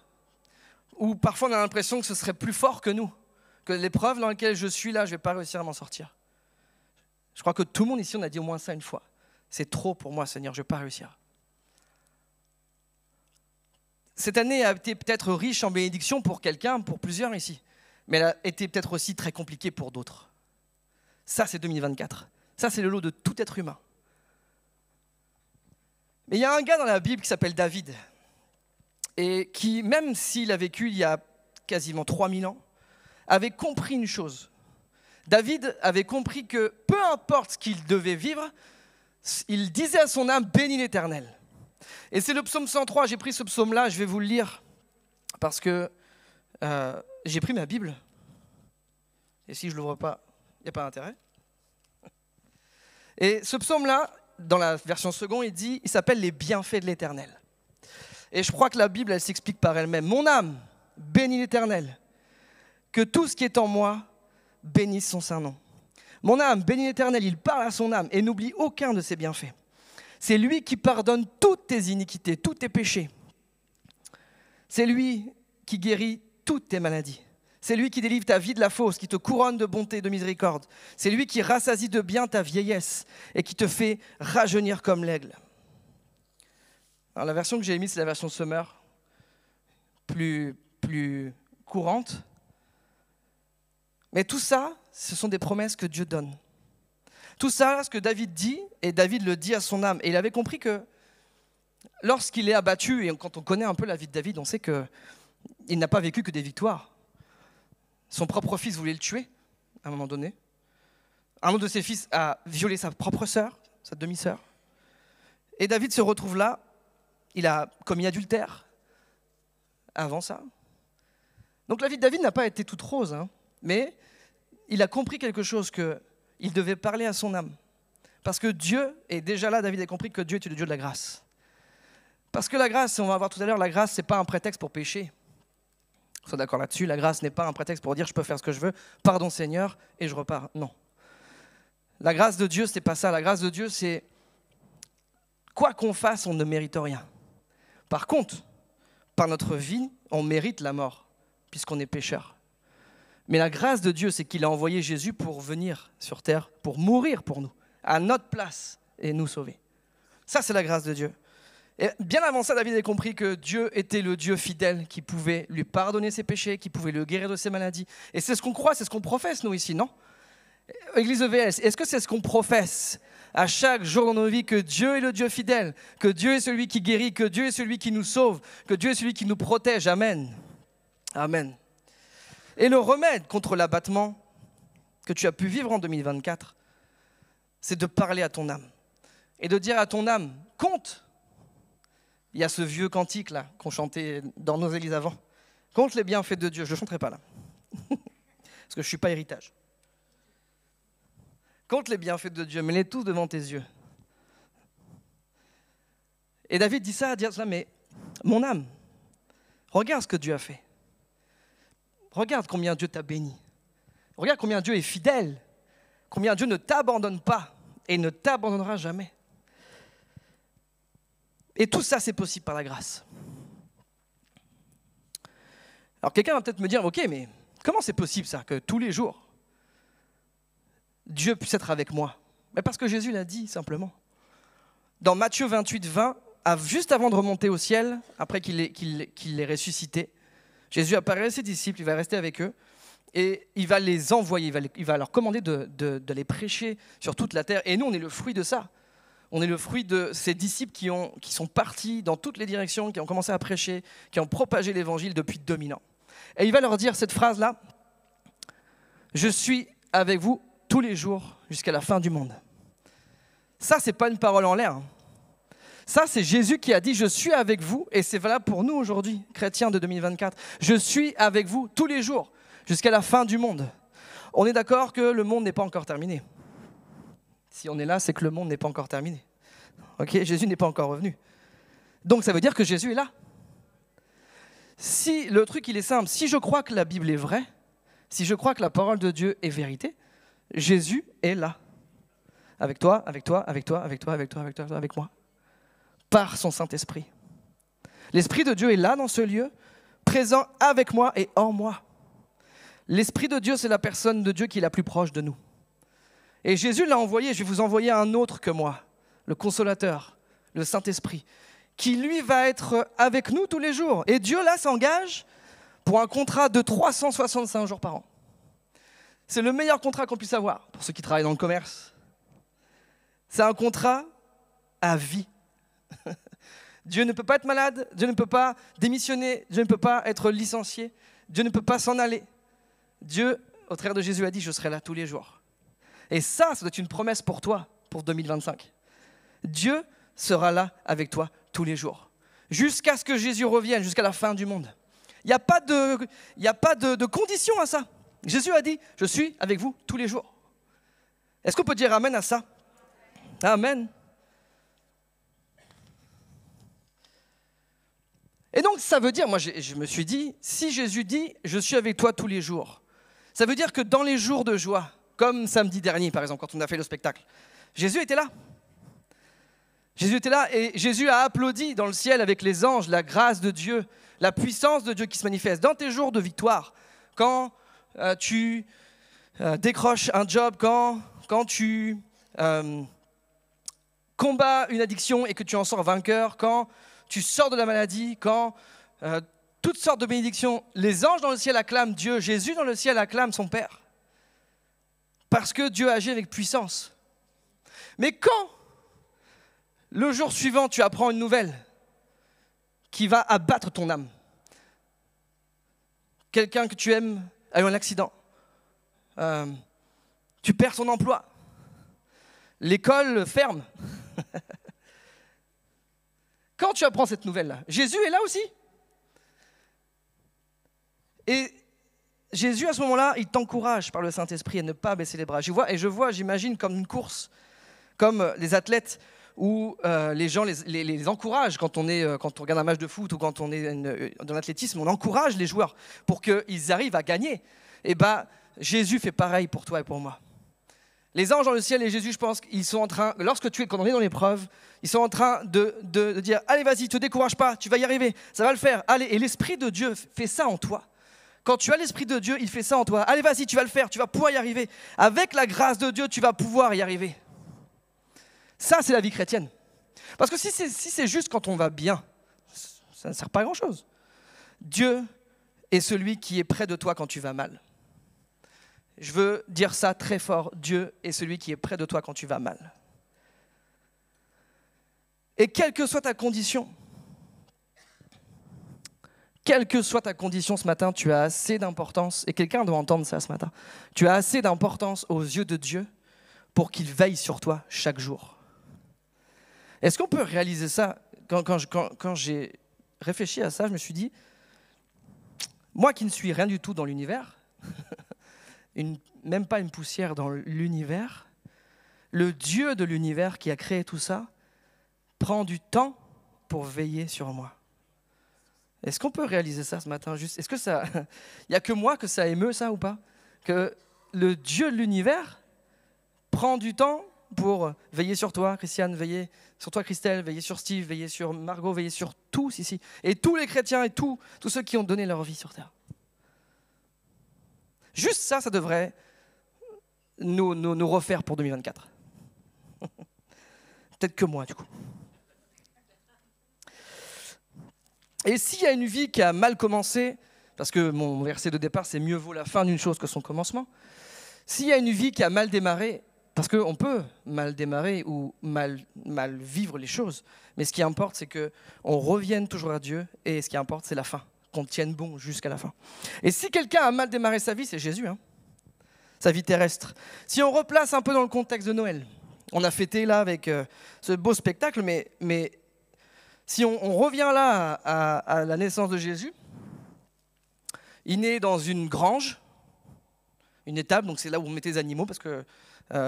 où parfois on a l'impression que ce serait plus fort que nous, que l'épreuve dans laquelle je suis là, je ne vais pas réussir à m'en sortir. Je crois que tout le monde ici, on a dit au moins ça une fois. C'est trop pour moi, Seigneur, je ne vais pas réussir. Cette année a été peut-être riche en bénédictions pour quelqu'un, pour plusieurs ici, mais elle a été peut-être aussi très compliquée pour d'autres. Ça, c'est 2024. Ça, c'est le lot de tout être humain. Mais il y a un gars dans la Bible qui s'appelle David, et qui, même s'il a vécu il y a quasiment 3000 ans, avait compris une chose. David avait compris que peu importe ce qu'il devait vivre, il disait à son âme, bénis l'Éternel. Et c'est le psaume 103, j'ai pris ce psaume-là, je vais vous le lire, parce que j'ai pris ma Bible, et si je ne l'ouvre pas, il n'y a pas d'intérêt. Et ce psaume-là, dans la version seconde, il s'appelle « Les bienfaits de l'Éternel ». Et je crois que la Bible, elle s'explique par elle-même. « Mon âme, bénis l'Éternel, que tout ce qui est en moi bénisse son saint nom. Mon âme, bénis l'Éternel, il parle à son âme et n'oublie aucun de ses bienfaits. C'est lui qui pardonne toutes tes iniquités, tous tes péchés. C'est lui qui guérit toutes tes maladies. C'est lui qui délivre ta vie de la fausse, qui te couronne de bonté et de miséricorde. C'est lui qui rassasie de bien ta vieillesse et qui te fait rajeunir comme l'aigle. » Alors la version que j'ai mise, c'est la version Summer, plus courante. Mais tout ça, ce sont des promesses que Dieu donne. Tout ça, ce que David dit, et David le dit à son âme. Et il avait compris que lorsqu'il est abattu, et quand on connaît un peu la vie de David, on sait qu'il n'a pas vécu que des victoires. Son propre fils voulait le tuer, à un moment donné. Un autre de ses fils a violé sa propre sœur, sa demi-sœur. Et David se retrouve là, il a commis adultère avant ça. Donc la vie de David n'a pas été toute rose, hein, mais il a compris quelque chose, qu'il devait parler à son âme. Parce que Dieu, et déjà là, David a compris que Dieu était le Dieu de la grâce. Parce que la grâce, on va voir tout à l'heure, la grâce, ce n'est pas un prétexte pour pécher. On soit d'accord là-dessus, la grâce n'est pas un prétexte pour dire je peux faire ce que je veux, pardon Seigneur, et je repars. Non. La grâce de Dieu, ce n'est pas ça. La grâce de Dieu, c'est quoi qu'on fasse, on ne mérite rien. Par contre, par notre vie, on mérite la mort, puisqu'on est pécheur. Mais la grâce de Dieu, c'est qu'il a envoyé Jésus pour venir sur terre, pour mourir pour nous, à notre place, et nous sauver. Ça, c'est la grâce de Dieu. Et bien avant ça, David a compris que Dieu était le Dieu fidèle qui pouvait lui pardonner ses péchés, qui pouvait le guérir de ses maladies. Et c'est ce qu'on croit, c'est ce qu'on professe, nous, ici, non ? Église de VS, est-ce que c'est ce qu'on professe à chaque jour dans nos vies, que Dieu est le Dieu fidèle, que Dieu est celui qui guérit, que Dieu est celui qui nous sauve, que Dieu est celui qui nous protège. Amen. Amen. Et le remède contre l'abattement que tu as pu vivre en 2024, c'est de parler à ton âme et de dire à ton âme, compte. Il y a ce vieux cantique là qu'on chantait dans nos églises avant. Compte les bienfaits de Dieu. Je ne le chanterai pas là, parce que je ne suis pas héritage. Compte les bienfaits de Dieu, mets-les tous devant tes yeux. Et David dit ça, mais mon âme, regarde ce que Dieu a fait. Regarde combien Dieu t'a béni. Regarde combien Dieu est fidèle. Combien Dieu ne t'abandonne pas et ne t'abandonnera jamais. Et tout ça, c'est possible par la grâce. Alors quelqu'un va peut-être me dire, ok, mais comment c'est possible ça, que tous les jours, Dieu puisse être avec moi? Mais parce que Jésus l'a dit simplement. Dans Matthieu 28, 20, juste avant de remonter au ciel, après qu'il ait ressuscité, Jésus apparaît à ses disciples, il va rester avec eux, et il va les envoyer, il va leur commander de les prêcher sur toute la terre. Et nous, on est le fruit de ça. On est le fruit de ces disciples qui sont partis dans toutes les directions, qui ont commencé à prêcher, qui ont propagé l'évangile depuis 2000 ans. Et il va leur dire cette phrase-là, « Je suis avec vous tous les jours jusqu'à la fin du monde. » Ça, ce n'est pas une parole en l'air. Ça, c'est Jésus qui a dit « Je suis avec vous » et c'est valable pour nous aujourd'hui, chrétiens de 2024. « Je suis avec vous tous les jours jusqu'à la fin du monde. » On est d'accord que le monde n'est pas encore terminé. Si on est là, c'est que le monde n'est pas encore terminé. Ok, Jésus n'est pas encore revenu. Donc ça veut dire que Jésus est là. Si le truc il est simple, si je crois que la Bible est vraie, si je crois que la parole de Dieu est vérité, Jésus est là. Avec toi, avec toi, avec toi, avec toi, avec toi, avec toi, avec moi. Par son Saint-Esprit. L'Esprit de Dieu est là dans ce lieu, présent avec moi et en moi. L'Esprit de Dieu, c'est la personne de Dieu qui est la plus proche de nous. Et Jésus l'a envoyé, je vais vous envoyer un autre que moi, le Consolateur, le Saint-Esprit, qui lui va être avec nous tous les jours. Et Dieu là s'engage pour un contrat de 365 jours par an. C'est le meilleur contrat qu'on puisse avoir pour ceux qui travaillent dans le commerce. C'est un contrat à vie. Dieu ne peut pas être malade, Dieu ne peut pas démissionner, Dieu ne peut pas être licencié, Dieu ne peut pas s'en aller. Dieu, au travers de Jésus, a dit « Je serai là tous les jours ». Et ça doit être une promesse pour toi, pour 2025. Dieu sera là avec toi tous les jours, jusqu'à ce que Jésus revienne, jusqu'à la fin du monde. Il n'y a pas de condition à ça. Jésus a dit, je suis avec vous tous les jours. Est-ce qu'on peut dire amen à ça? Amen. Et donc ça veut dire, moi je me suis dit, si Jésus dit, je suis avec toi tous les jours, ça veut dire que dans les jours de joie, comme samedi dernier, par exemple, quand on a fait le spectacle. Jésus était là. Jésus était là et Jésus a applaudi dans le ciel avec les anges la grâce de Dieu, la puissance de Dieu qui se manifeste dans tes jours de victoire. Quand tu décroches un job, quand tu combats une addiction et que tu en sors vainqueur, quand tu sors de la maladie, quand toutes sortes de bénédictions, les anges dans le ciel acclament Dieu, Jésus dans le ciel acclame son Père. Parce que Dieu agit avec puissance. Mais quand, le jour suivant, tu apprends une nouvelle qui va abattre ton âme, quelqu'un que tu aimes a eu un accident, tu perds son emploi, l'école ferme. Quand tu apprends cette nouvelle-là, Jésus est là aussi. Et Jésus, à ce moment-là, il t'encourage par le Saint-Esprit à ne pas baisser les bras. J'imagine comme une course, comme les athlètes où les gens les encouragent quand on regarde un match de foot ou quand on est dans l'athlétisme, on encourage les joueurs pour qu'ils arrivent à gagner. Et Jésus fait pareil pour toi et pour moi. Les anges dans le ciel et Jésus, je pense qu'ils sont en train, quand on est dans l'épreuve, ils sont en train de dire « Allez, vas-y, te décourage pas, tu vas y arriver, ça va le faire. » Allez, et l'Esprit de Dieu fait ça en toi. Quand tu as l'Esprit de Dieu, il fait ça en toi. Allez, vas-y, tu vas le faire, tu vas pouvoir y arriver. Avec la grâce de Dieu, tu vas pouvoir y arriver. Ça, c'est la vie chrétienne. Parce que si c'est juste quand on va bien, ça ne sert pas à grand-chose. Dieu est celui qui est près de toi quand tu vas mal. Je veux dire ça très fort. Dieu est celui qui est près de toi quand tu vas mal. Et quelle que soit ta condition, ce matin, tu as assez d'importance, et quelqu'un doit entendre ça ce matin, tu as assez d'importance aux yeux de Dieu pour qu'il veille sur toi chaque jour. Est-ce qu'on peut réaliser ça? Quand j'ai réfléchi à ça, je me suis dit, moi qui ne suis rien du tout dans l'univers, même pas une poussière dans l'univers, le Dieu de l'univers qui a créé tout ça prend du temps pour veiller sur moi. Est-ce qu'on peut réaliser ça ce matin? Est-ce que ça, il n'y a que moi que ça émeut ça ou pas? Que le Dieu de l'univers prend du temps pour veiller sur toi, Christiane, veiller sur toi, Christelle, veiller sur Steve, veiller sur Margot, veiller sur tous ici. Et tous les chrétiens et tous ceux qui ont donné leur vie sur terre. Juste ça devrait nous refaire pour 2024. Peut-être que moi, du coup. Et s'il y a une vie qui a mal commencé, parce que mon verset de départ, c'est « mieux vaut la fin d'une chose que son commencement ». S'il y a une vie qui a mal démarré, parce qu'on peut mal démarrer ou mal vivre les choses, mais ce qui importe, c'est qu'on revienne toujours à Dieu, et ce qui importe, c'est la fin, qu'on tienne bon jusqu'à la fin. Et si quelqu'un a mal démarré sa vie, c'est Jésus, sa vie terrestre. Si on replace un peu dans le contexte de Noël, on a fêté là avec ce beau spectacle, mais si on revient là à la naissance de Jésus, il naît dans une grange, une étable, donc c'est là où on mettait les animaux, parce que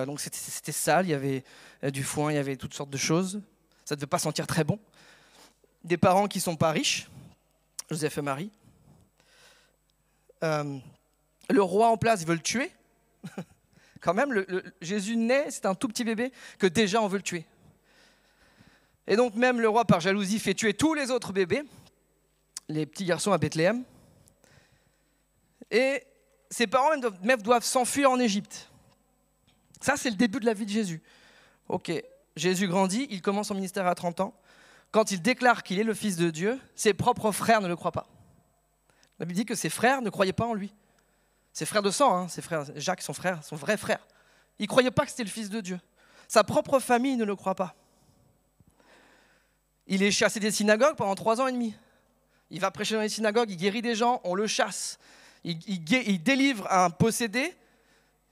donc c'était sale, il y avait du foin, il y avait toutes sortes de choses. Ça ne devait pas sentir très bon. Des parents qui ne sont pas riches, Joseph et Marie. Le roi en place, il veut le tuer. Quand même, Jésus naît, c'est un tout petit bébé que déjà on veut le tuer. Et donc même le roi, par jalousie, fait tuer tous les autres bébés, les petits garçons à Bethléem. Et ses parents même doivent s'enfuir en Égypte. Ça, c'est le début de la vie de Jésus. Ok, Jésus grandit, il commence son ministère à 30 ans. Quand il déclare qu'il est le Fils de Dieu, ses propres frères ne le croient pas. La Bible dit que ses frères ne croyaient pas en lui. Ses frères de sang, ses frères, Jacques, son vrai frère. Ils ne croyaient pas que c'était le Fils de Dieu. Sa propre famille ne le croit pas. Il est chassé des synagogues pendant 3 ans et demi. Il va prêcher dans les synagogues, il guérit des gens, on le chasse. Il délivre un possédé,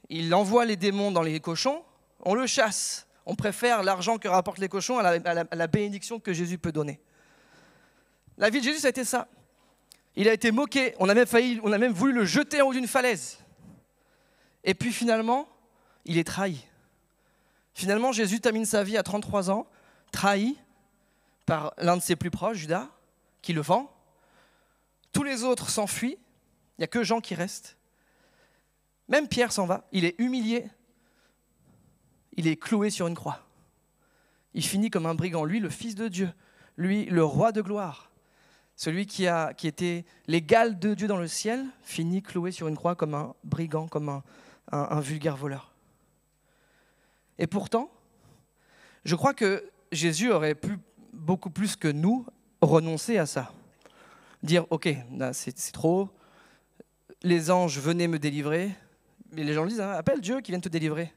il envoie les démons dans les cochons, on le chasse. On préfère l'argent que rapportent les cochons à la bénédiction que Jésus peut donner. La vie de Jésus, ça a été ça. Il a été moqué, on a même voulu le jeter en haut d'une falaise. Et puis finalement, il est trahi. Finalement, Jésus termine sa vie à 33 ans, trahi par l'un de ses plus proches, Judas, qui le vend. Tous les autres s'enfuient, il n'y a que Jean qui reste. Même Pierre s'en va, il est humilié, il est cloué sur une croix. Il finit comme un brigand, lui le Fils de Dieu, lui le roi de gloire, celui qui était l'égal de Dieu dans le ciel, finit cloué sur une croix comme un brigand, comme un vulgaire voleur. Et pourtant, je crois que Jésus aurait pu, beaucoup plus que nous, renoncer à ça. Dire, ok, là, c'est trop, les anges venaient me délivrer, mais les gens le disent, appelle Dieu qui vienne te délivrer.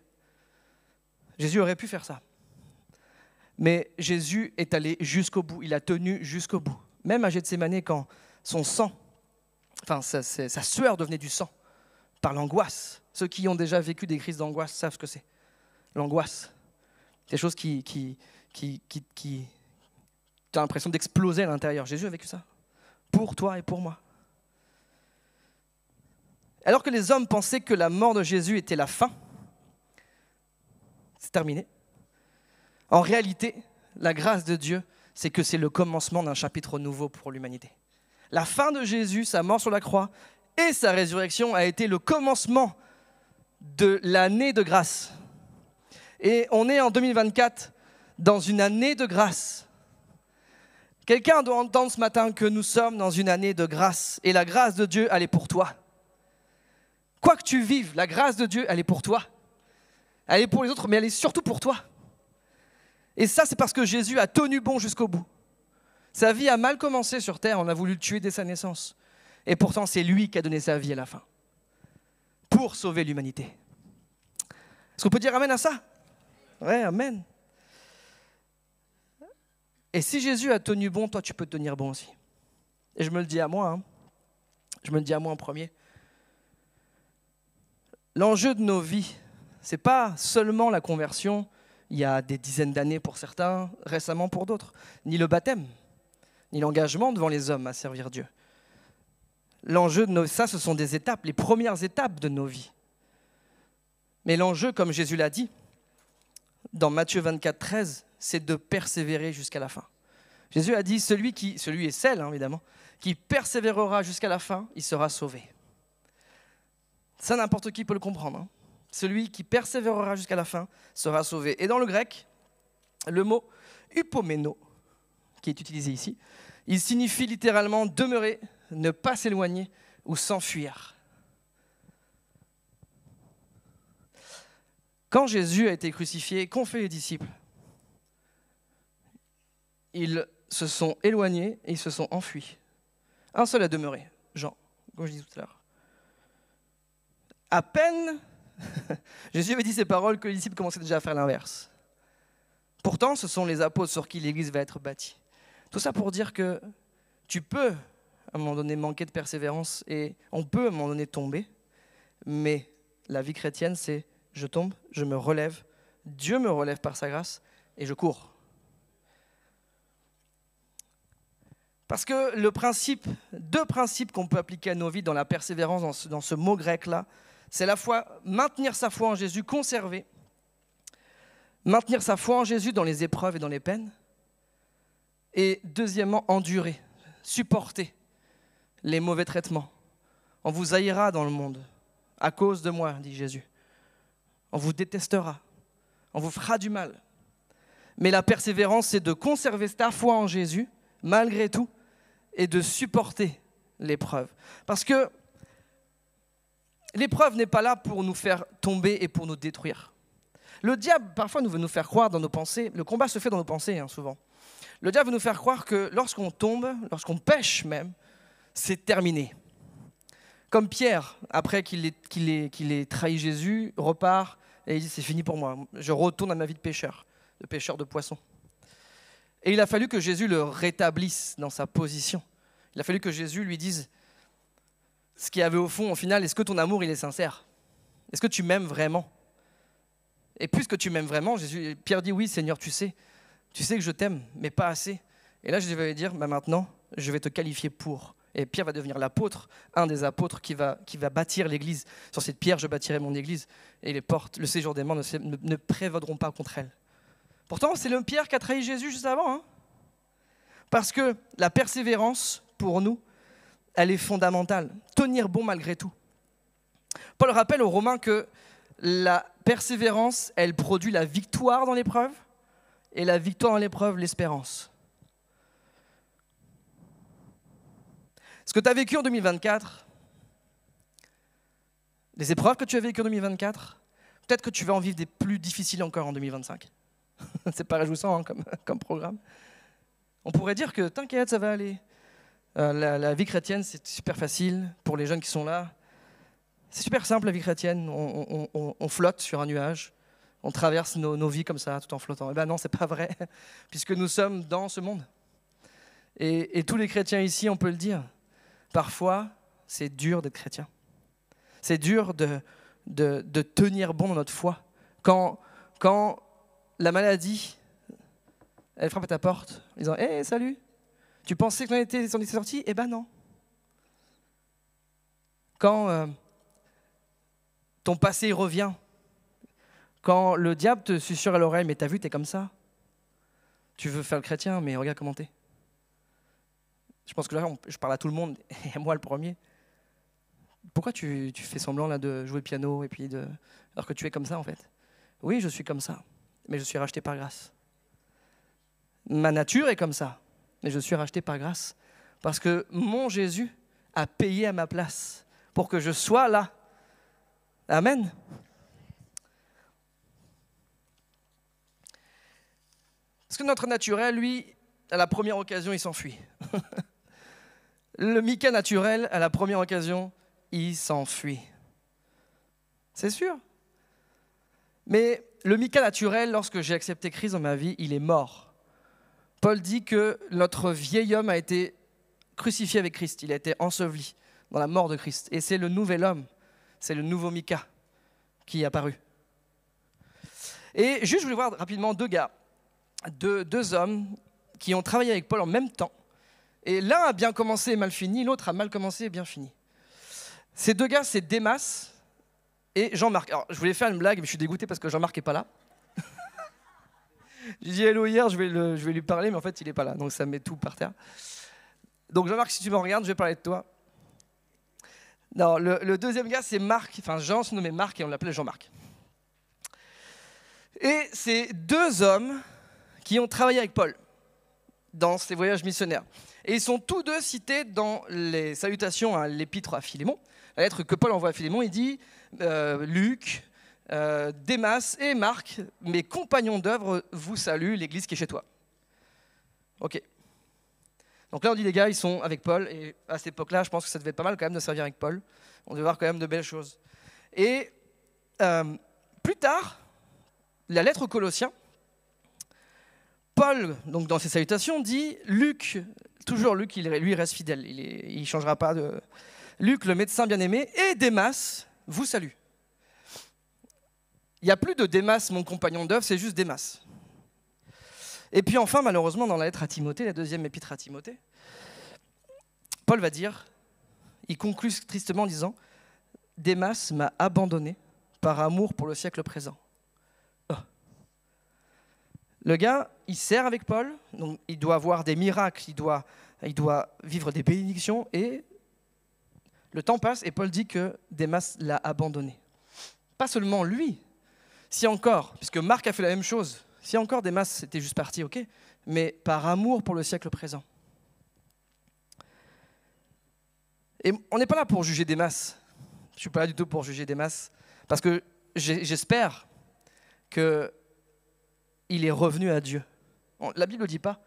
Jésus aurait pu faire ça. Mais Jésus est allé jusqu'au bout, il a tenu jusqu'au bout. Même à Gethsémanée, quand son sang, enfin sa sueur devenait du sang, par l'angoisse. Ceux qui ont déjà vécu des crises d'angoisse savent ce que c'est. L'angoisse. Des choses qui tu as l'impression d'exploser à l'intérieur. Jésus a vécu ça. Pour toi et pour moi. Alors que les hommes pensaient que la mort de Jésus était la fin, c'est terminé. En réalité, la grâce de Dieu, c'est que c'est le commencement d'un chapitre nouveau pour l'humanité. La fin de Jésus, sa mort sur la croix et sa résurrection a été le commencement de l'année de grâce. Et on est en 2024 dans une année de grâce. Quelqu'un doit entendre ce matin que nous sommes dans une année de grâce. Et la grâce de Dieu, elle est pour toi. Quoi que tu vives, la grâce de Dieu, elle est pour toi. Elle est pour les autres, mais elle est surtout pour toi. Et ça, c'est parce que Jésus a tenu bon jusqu'au bout. Sa vie a mal commencé sur terre, on a voulu le tuer dès sa naissance. Et pourtant, c'est lui qui a donné sa vie à la fin. Pour sauver l'humanité. Est-ce qu'on peut dire amen à ça? Ouais, amen. Et si Jésus a tenu bon, toi, tu peux tenir bon aussi. Et je me le dis à moi, hein. Je me le dis à moi en premier. L'enjeu de nos vies, ce n'est pas seulement la conversion, il y a des dizaines d'années pour certains, récemment pour d'autres, ni le baptême, ni l'engagement devant les hommes à servir Dieu. L'enjeu de ça, ce sont des étapes, les premières étapes de nos vies. Mais l'enjeu, comme Jésus l'a dit, dans Matthieu 24, 13, c'est de persévérer jusqu'à la fin. Jésus a dit, celui et celle, hein, évidemment, qui persévérera jusqu'à la fin, il sera sauvé. Ça, n'importe qui peut le comprendre. Hein. Celui qui persévérera jusqu'à la fin sera sauvé. Et dans le grec, le mot upomeno, qui est utilisé ici, il signifie littéralement demeurer, ne pas s'éloigner ou s'enfuir. Quand Jésus a été crucifié, qu'ont fait les disciples? Ils se sont éloignés et ils se sont enfuis. Un seul a demeuré, Jean, comme je disais tout à l'heure. À peine, Jésus avait dit ces paroles que les disciples commençaient déjà à faire l'inverse. Pourtant, ce sont les apôtres sur qui l'Église va être bâtie. Tout ça pour dire que tu peux, à un moment donné, manquer de persévérance et on peut, à un moment donné, tomber. Mais la vie chrétienne, c'est je tombe, je me relève, Dieu me relève par sa grâce et je cours. Parce que deux principes qu'on peut appliquer à nos vies dans la persévérance, dans ce mot grec-là, c'est la foi, maintenir sa foi en Jésus, conserver, maintenir sa foi en Jésus dans les épreuves et dans les peines, et deuxièmement, endurer, supporter les mauvais traitements. On vous haïra dans le monde, à cause de moi, dit Jésus. On vous détestera, on vous fera du mal. Mais la persévérance, c'est de conserver ta foi en Jésus, malgré tout, et de supporter l'épreuve. Parce que l'épreuve n'est pas là pour nous faire tomber et pour nous détruire. Le diable, parfois, veut nous faire croire dans nos pensées, le combat se fait dans nos pensées, hein, souvent. Le diable veut nous faire croire que lorsqu'on tombe, lorsqu'on pêche même, c'est terminé. Comme Pierre, après qu'il ait trahi Jésus, repart et il dit c'est fini pour moi, je retourne à ma vie de pêcheur de poissons. Et il a fallu que Jésus le rétablisse dans sa position. Il a fallu que Jésus lui dise ce qu'il y avait au fond, au final, est-ce que ton amour il est sincère? Est-ce que tu m'aimes vraiment? Et puisque tu m'aimes vraiment, Pierre dit oui Seigneur, tu sais que je t'aime, mais pas assez. Et là je vais lui dire maintenant, je vais te qualifier pour. Et Pierre va devenir l'apôtre, un des apôtres qui va bâtir l'église. Sur cette pierre, je bâtirai mon église. Et les portes, le séjour des morts ne prévaudront pas contre elle. Pourtant, c'est le Pierre qui a trahi Jésus juste avant. Hein, parce que la persévérance, pour nous, elle est fondamentale. Tenir bon malgré tout. Paul rappelle aux Romains que la persévérance, elle produit la victoire dans l'épreuve. Et la victoire dans l'épreuve, l'espérance. Ce que tu as vécu en 2024, les épreuves que tu as vécues en 2024, peut-être que tu vas en vivre des plus difficiles encore en 2025. C'est pas réjouissant hein, comme programme. On pourrait dire que t'inquiète, ça va aller. La vie chrétienne, c'est super facile pour les jeunes qui sont là. C'est super simple la vie chrétienne. On flotte sur un nuage. On traverse nos vies comme ça, tout en flottant. Eh bien non, c'est pas vrai, puisque nous sommes dans ce monde. Et tous les chrétiens ici, on peut le dire. Parfois, c'est dur d'être chrétien. C'est dur de tenir bon dans notre foi. Quand la maladie, elle frappe à ta porte, en disant « Hey, salut, tu pensais que j'en étais sorti ?» Eh ben non. Quand Ton passé il revient. Quand le diable te susurre à l'oreille, mais t'as vu, t'es comme ça. Tu veux faire le chrétien, mais regarde comment t'es. Je pense que là, je parle à tout le monde, et moi le premier. Pourquoi tu fais semblant là, de jouer piano, et puis alors que tu es comme ça en fait? Oui, je suis comme ça, mais je suis racheté par grâce. Ma nature est comme ça, mais je suis racheté par grâce. Parce que mon Jésus a payé à ma place pour que je sois là. Amen. Parce que notre naturel, lui, à la première occasion, il s'enfuit. Le Micah naturel, à la première occasion, il s'enfuit. C'est sûr. Mais le Micah naturel, lorsque j'ai accepté Christ dans ma vie, il est mort. Paul dit que notre vieil homme a été crucifié avec Christ. Il a été enseveli dans la mort de Christ. Et c'est le nouvel homme, c'est le nouveau Micah qui est apparu. Et juste, je voulais voir rapidement deux hommes qui ont travaillé avec Paul en même temps. Et l'un a bien commencé et mal fini, l'autre a mal commencé et bien fini. Ces deux gars, c'est Démas et Jean-Marc. Alors, je voulais faire une blague, mais je suis dégoûté parce que Jean-Marc n'est pas là. J'ai dit hello hier, je vais lui parler, mais en fait, il n'est pas là. Donc, ça met tout par terre. Donc, Jean-Marc, si tu me regardes, je vais parler de toi. Non, le deuxième gars, c'est Marc. Enfin, Jean se nommait Marc et on l'appelait Jean-Marc. Et c'est deux hommes qui ont travaillé avec Paul dans ses voyages missionnaires. Et ils sont tous deux cités dans les salutations à l'épître à Philémon. La lettre que Paul envoie à Philémon, il dit Luc, Démas et Marc, mes compagnons d'œuvre, vous saluent, l'église qui est chez toi. Ok. Donc là, on dit les gars, ils sont avec Paul. Et à cette époque-là, je pense que ça devait être pas mal quand même de servir avec Paul. On devait voir quand même de belles choses. Et plus tard, la lettre aux Colossiens, Paul, donc dans ses salutations, dit Luc, toujours Luc, lui reste fidèle, il ne changera pas de... Luc, le médecin bien-aimé, et Démas vous salue. Il n'y a plus de Démas, mon compagnon d'œuvre, c'est juste Démas. Et puis enfin, malheureusement, dans la lettre à Timothée, la deuxième épître à Timothée, Paul va dire, il conclut tristement en disant « Démas m'a abandonné par amour pour le siècle présent. » Le gars, il sert avec Paul, donc il doit avoir des miracles, il doit vivre des bénédictions, et le temps passe et Paul dit que Démas l'a abandonné. Pas seulement lui, si encore, puisque Marc a fait la même chose, si encore Démas était juste parti, ok, mais par amour pour le siècle présent. Et on n'est pas là pour juger Démas, je ne suis pas là du tout pour juger Démas, parce que j'espère que il est revenu à Dieu. La Bible ne dit pas,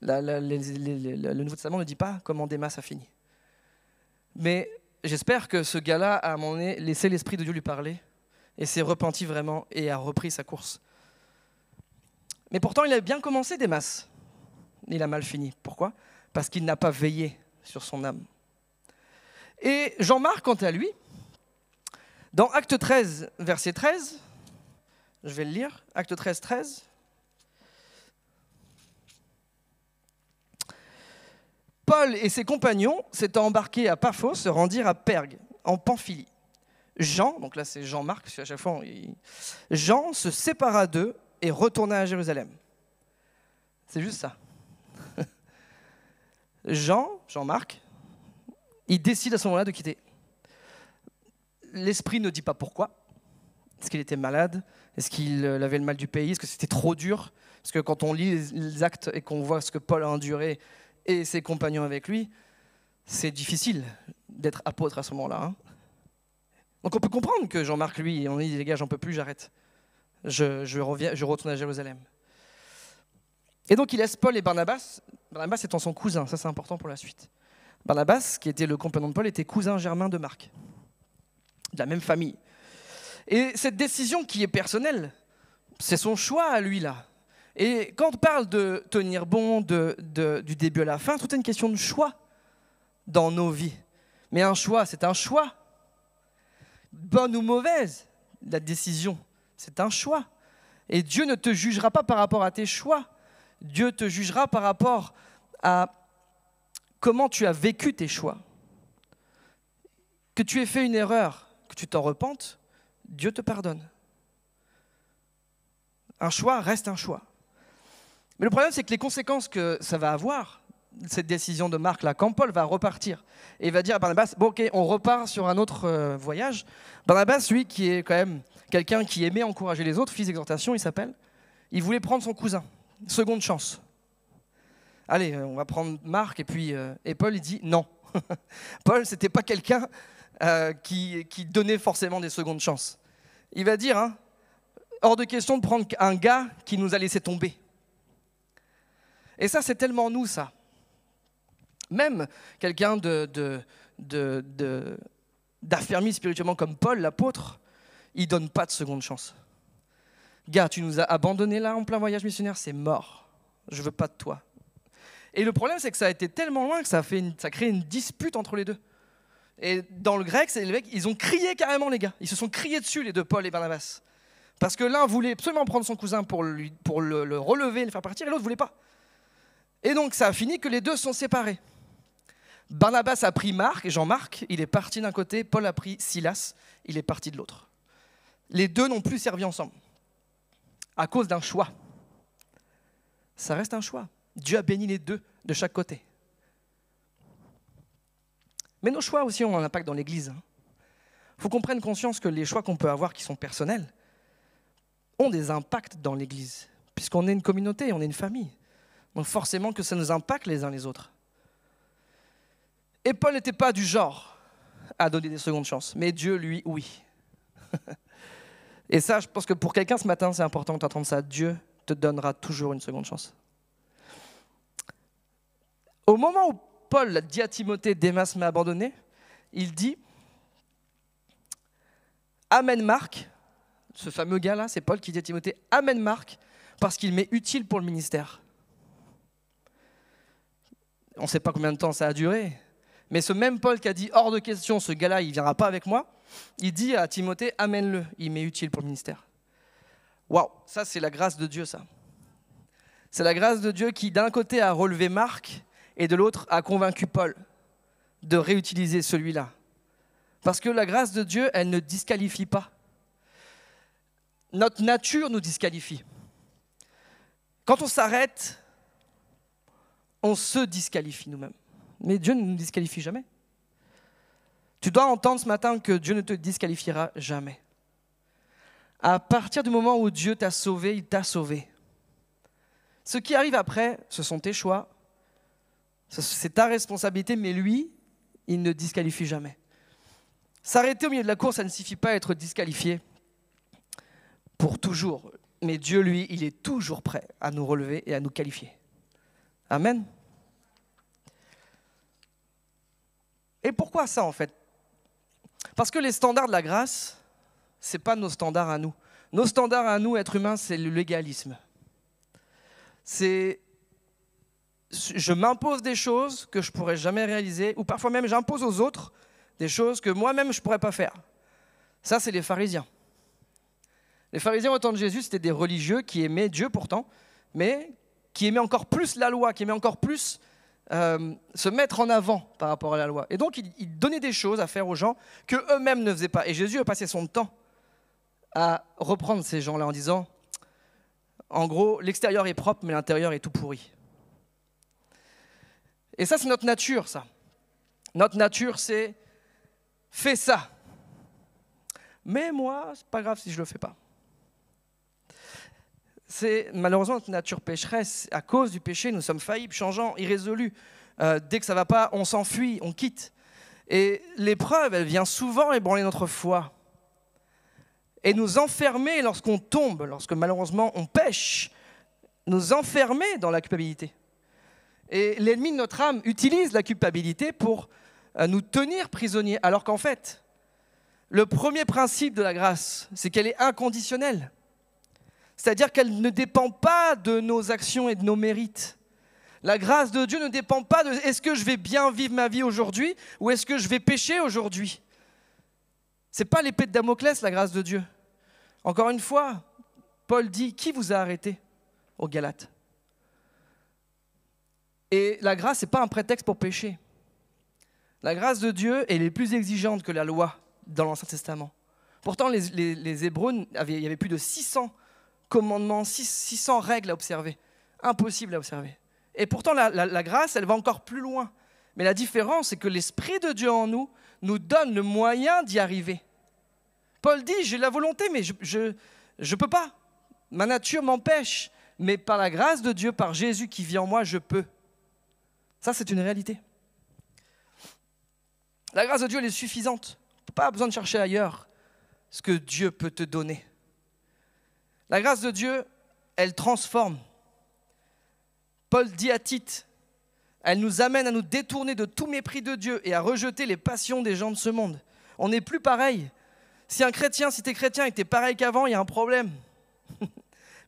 le Nouveau Testament ne dit pas comment Démas a fini. Mais j'espère que ce gars-là, à un moment donné, laissé l'Esprit de Dieu lui parler et s'est repenti vraiment et a repris sa course. Mais pourtant, il a bien commencé Démas. Il a mal fini. Pourquoi? Parce qu'il n'a pas veillé sur son âme. Et Jean-Marc, quant à lui, dans Acte 13, verset 13, je vais le lire, Acte 13, 13. Paul et ses compagnons s'étant embarqués à Paphos se rendirent à Pergue, en Pamphylie. Jean, donc là c'est Jean-Marc, parce qu'à chaque fois, Jean se sépara d'eux et retourna à Jérusalem. C'est juste ça. Jean-Marc, il décide à ce moment-là de quitter. L'Esprit ne dit pas pourquoi. Est-ce qu'il était malade? Est-ce qu'il avait le mal du pays? Est-ce que c'était trop dur? Parce que quand on lit les actes et qu'on voit ce que Paul a enduré et ses compagnons avec lui, c'est difficile d'être apôtre à ce moment-là. Hein. Donc on peut comprendre que Jean-Marc, lui, on dit, les gars, j'en peux plus, j'arrête. Je retourne à Jérusalem. Et donc il laisse Paul et Barnabas, Barnabas étant son cousin, ça c'est important pour la suite. Barnabas, qui était le compagnon de Paul, était cousin germain de Marc, de la même famille. Et cette décision qui est personnelle, c'est son choix à lui là. Et quand on parle de tenir bon du début à la fin, tout est une question de choix dans nos vies. Mais un choix, c'est un choix. Bonne ou mauvaise, la décision, c'est un choix. Et Dieu ne te jugera pas par rapport à tes choix. Dieu te jugera par rapport à comment tu as vécu tes choix. Que tu aies fait une erreur, que tu t'en repentes, Dieu te pardonne. Un choix reste un choix. Mais le problème, c'est que les conséquences que ça va avoir, cette décision de Marc, là, quand Paul va repartir et va dire à Barnabas, bon ok, on repart sur un autre voyage. Barnabas, lui, qui est quand même quelqu'un qui aimait encourager les autres, fils d'exhortation, il s'appelle, il voulait prendre son cousin, seconde chance. Allez, on va prendre Marc, et Paul, il dit non. Paul, c'était pas quelqu'un qui donnait forcément des secondes chances. Il va dire, hors de question de prendre un gars qui nous a laissé tomber. Et ça, c'est tellement nous, ça. Même quelqu'un d'affermi spirituellement comme Paul, l'apôtre, il ne donne pas de seconde chance. Gars, tu nous as abandonnés là en plein voyage missionnaire, c'est mort. Je ne veux pas de toi. Et le problème, c'est que ça a été tellement loin que ça a créé une dispute entre les deux. Et dans le grec, les mecs, ils ont crié carrément, les gars. Ils se sont criés dessus, les deux, Paul et Barnabas. Parce que l'un voulait absolument prendre son cousin pour le relever, le faire partir, et l'autre ne voulait pas. Et donc, ça a fini que les deux sont séparés. Barnabas a pris Marc, et Jean-Marc, il est parti d'un côté, Paul a pris Silas, il est parti de l'autre. Les deux n'ont plus servi ensemble, à cause d'un choix. Ça reste un choix. Dieu a béni les deux de chaque côté. Mais nos choix aussi ont un impact dans l'Église. Il faut qu'on prenne conscience que les choix qu'on peut avoir qui sont personnels ont des impacts dans l'Église, puisqu'on est une communauté, on est une famille. Donc forcément que ça nous impacte les uns les autres. Et Paul n'était pas du genre à donner des secondes chances, mais Dieu, lui, oui. Et ça, je pense que pour quelqu'un ce matin, c'est important d'entendre ça. Dieu te donnera toujours une seconde chance. Au moment où Paul dit à Timothée, Démas m'a abandonné, il dit, amène Marc, ce fameux gars-là, c'est Paul qui dit à Timothée, amène Marc, parce qu'il m'est utile pour le ministère. On ne sait pas combien de temps ça a duré, mais ce même Paul qui a dit, hors de question, ce gars-là, il ne viendra pas avec moi, il dit à Timothée, amène-le, il m'est utile pour le ministère. Waouh, ça c'est la grâce de Dieu, ça. C'est la grâce de Dieu qui, d'un côté, a relevé Marc, et de l'autre, a convaincu Paul de réutiliser celui-là. Parce que la grâce de Dieu, elle ne disqualifie pas. Notre nature nous disqualifie. Quand on s'arrête, on se disqualifie nous-mêmes. Mais Dieu ne nous disqualifie jamais. Tu dois entendre ce matin que Dieu ne te disqualifiera jamais. À partir du moment où Dieu t'a sauvé, il t'a sauvé. Ce qui arrive après, ce sont tes choix, c'est ta responsabilité, mais lui, il ne disqualifie jamais. S'arrêter au milieu de la course, ça ne suffit pas à être disqualifié pour toujours. Mais Dieu, lui, il est toujours prêt à nous relever et à nous qualifier. Amen. Et pourquoi ça, en fait? Parce que les standards de la grâce, ce n'est pas nos standards à nous. Nos standards à nous, êtres humains, c'est le légalisme. C'est... Je m'impose des choses que je ne pourrais jamais réaliser, ou parfois même j'impose aux autres des choses que moi-même je ne pourrais pas faire. Ça, c'est les pharisiens. Les pharisiens au temps de Jésus, c'était des religieux qui aimaient Dieu pourtant, mais qui aimaient encore plus la loi, qui aimaient encore plus se mettre en avant par rapport à la loi. Et donc, ils donnaient des choses à faire aux gens qu'eux-mêmes ne faisaient pas. Et Jésus a passé son temps à reprendre ces gens-là en disant, en gros, l'extérieur est propre, mais l'intérieur est tout pourri. Et ça, c'est notre nature, ça. Notre nature, c'est « fais ça ». Mais moi, c'est pas grave si je ne le fais pas. C'est malheureusement notre nature pécheresse. À cause du péché, nous sommes faillibles, changeants, irrésolus. Dès que ça ne va pas, on s'enfuit, on quitte. Et l'épreuve, elle vient souvent ébranler notre foi. Et nous enfermer lorsqu'on tombe, lorsque malheureusement on pêche, nous enfermer dans la culpabilité. Et l'ennemi de notre âme utilise la culpabilité pour nous tenir prisonniers, alors qu'en fait, le premier principe de la grâce, c'est qu'elle est inconditionnelle. C'est-à-dire qu'elle ne dépend pas de nos actions et de nos mérites. La grâce de Dieu ne dépend pas de est-ce que je vais bien vivre ma vie aujourd'hui ou est-ce que je vais pécher aujourd'hui. Ce n'est pas l'épée de Damoclès, la grâce de Dieu. Encore une fois, Paul dit, qui vous a arrêté aux Galates? Et la grâce, ce n'est pas un prétexte pour pécher. La grâce de Dieu, elle est plus exigeante que la loi dans l'Ancien Testament. Pourtant, les Hébreux, il y avait plus de 600 commandements, 600 règles à observer. Impossible à observer. Et pourtant, la grâce, elle va encore plus loin. Mais la différence, c'est que l'Esprit de Dieu en nous donne le moyen d'y arriver. Paul dit, j'ai la volonté, mais je ne peux pas. Ma nature m'empêche. Mais par la grâce de Dieu, par Jésus qui vit en moi, je peux. Ça, c'est une réalité. La grâce de Dieu, elle est suffisante. Pas besoin de chercher ailleurs ce que Dieu peut te donner. La grâce de Dieu, elle transforme. Paul dit à Tite, elle nous amène à nous détourner de tout mépris de Dieu et à rejeter les passions des gens de ce monde. On n'est plus pareil. Si tu es chrétien et que tu es pareil qu'avant, il y a un problème.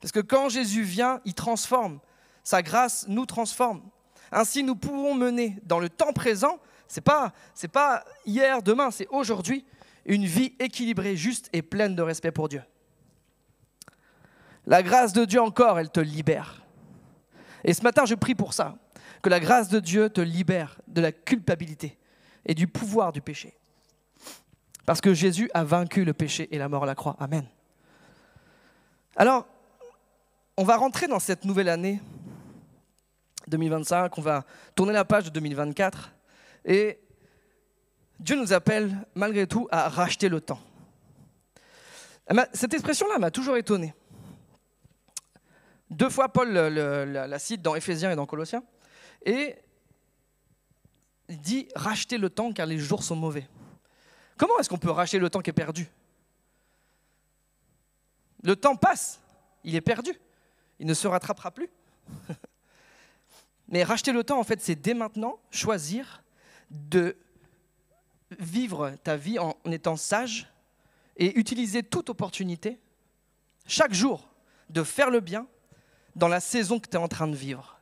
Parce que quand Jésus vient, il transforme. Sa grâce nous transforme. Ainsi, nous pouvons mener dans le temps présent, c'est pas hier, demain, c'est aujourd'hui, une vie équilibrée, juste et pleine de respect pour Dieu. La grâce de Dieu encore, elle te libère. Et ce matin, je prie pour ça, que la grâce de Dieu te libère de la culpabilité et du pouvoir du péché. Parce que Jésus a vaincu le péché et la mort à la croix. Amen. Alors, on va rentrer dans cette nouvelle année 2025, on va tourner la page de 2024 et Dieu nous appelle malgré tout à racheter le temps. Cette expression-là m'a toujours étonné. 2 fois Paul la cite dans Éphésiens et dans Colossiens et il dit « racheter le temps car les jours sont mauvais ». Comment est-ce qu'on peut racheter le temps qui est perdu? Le temps passe, il est perdu, il ne se rattrapera plus. Mais racheter le temps, en fait, c'est dès maintenant choisir de vivre ta vie en étant sage et utiliser toute opportunité, chaque jour, de faire le bien dans la saison que tu es en train de vivre.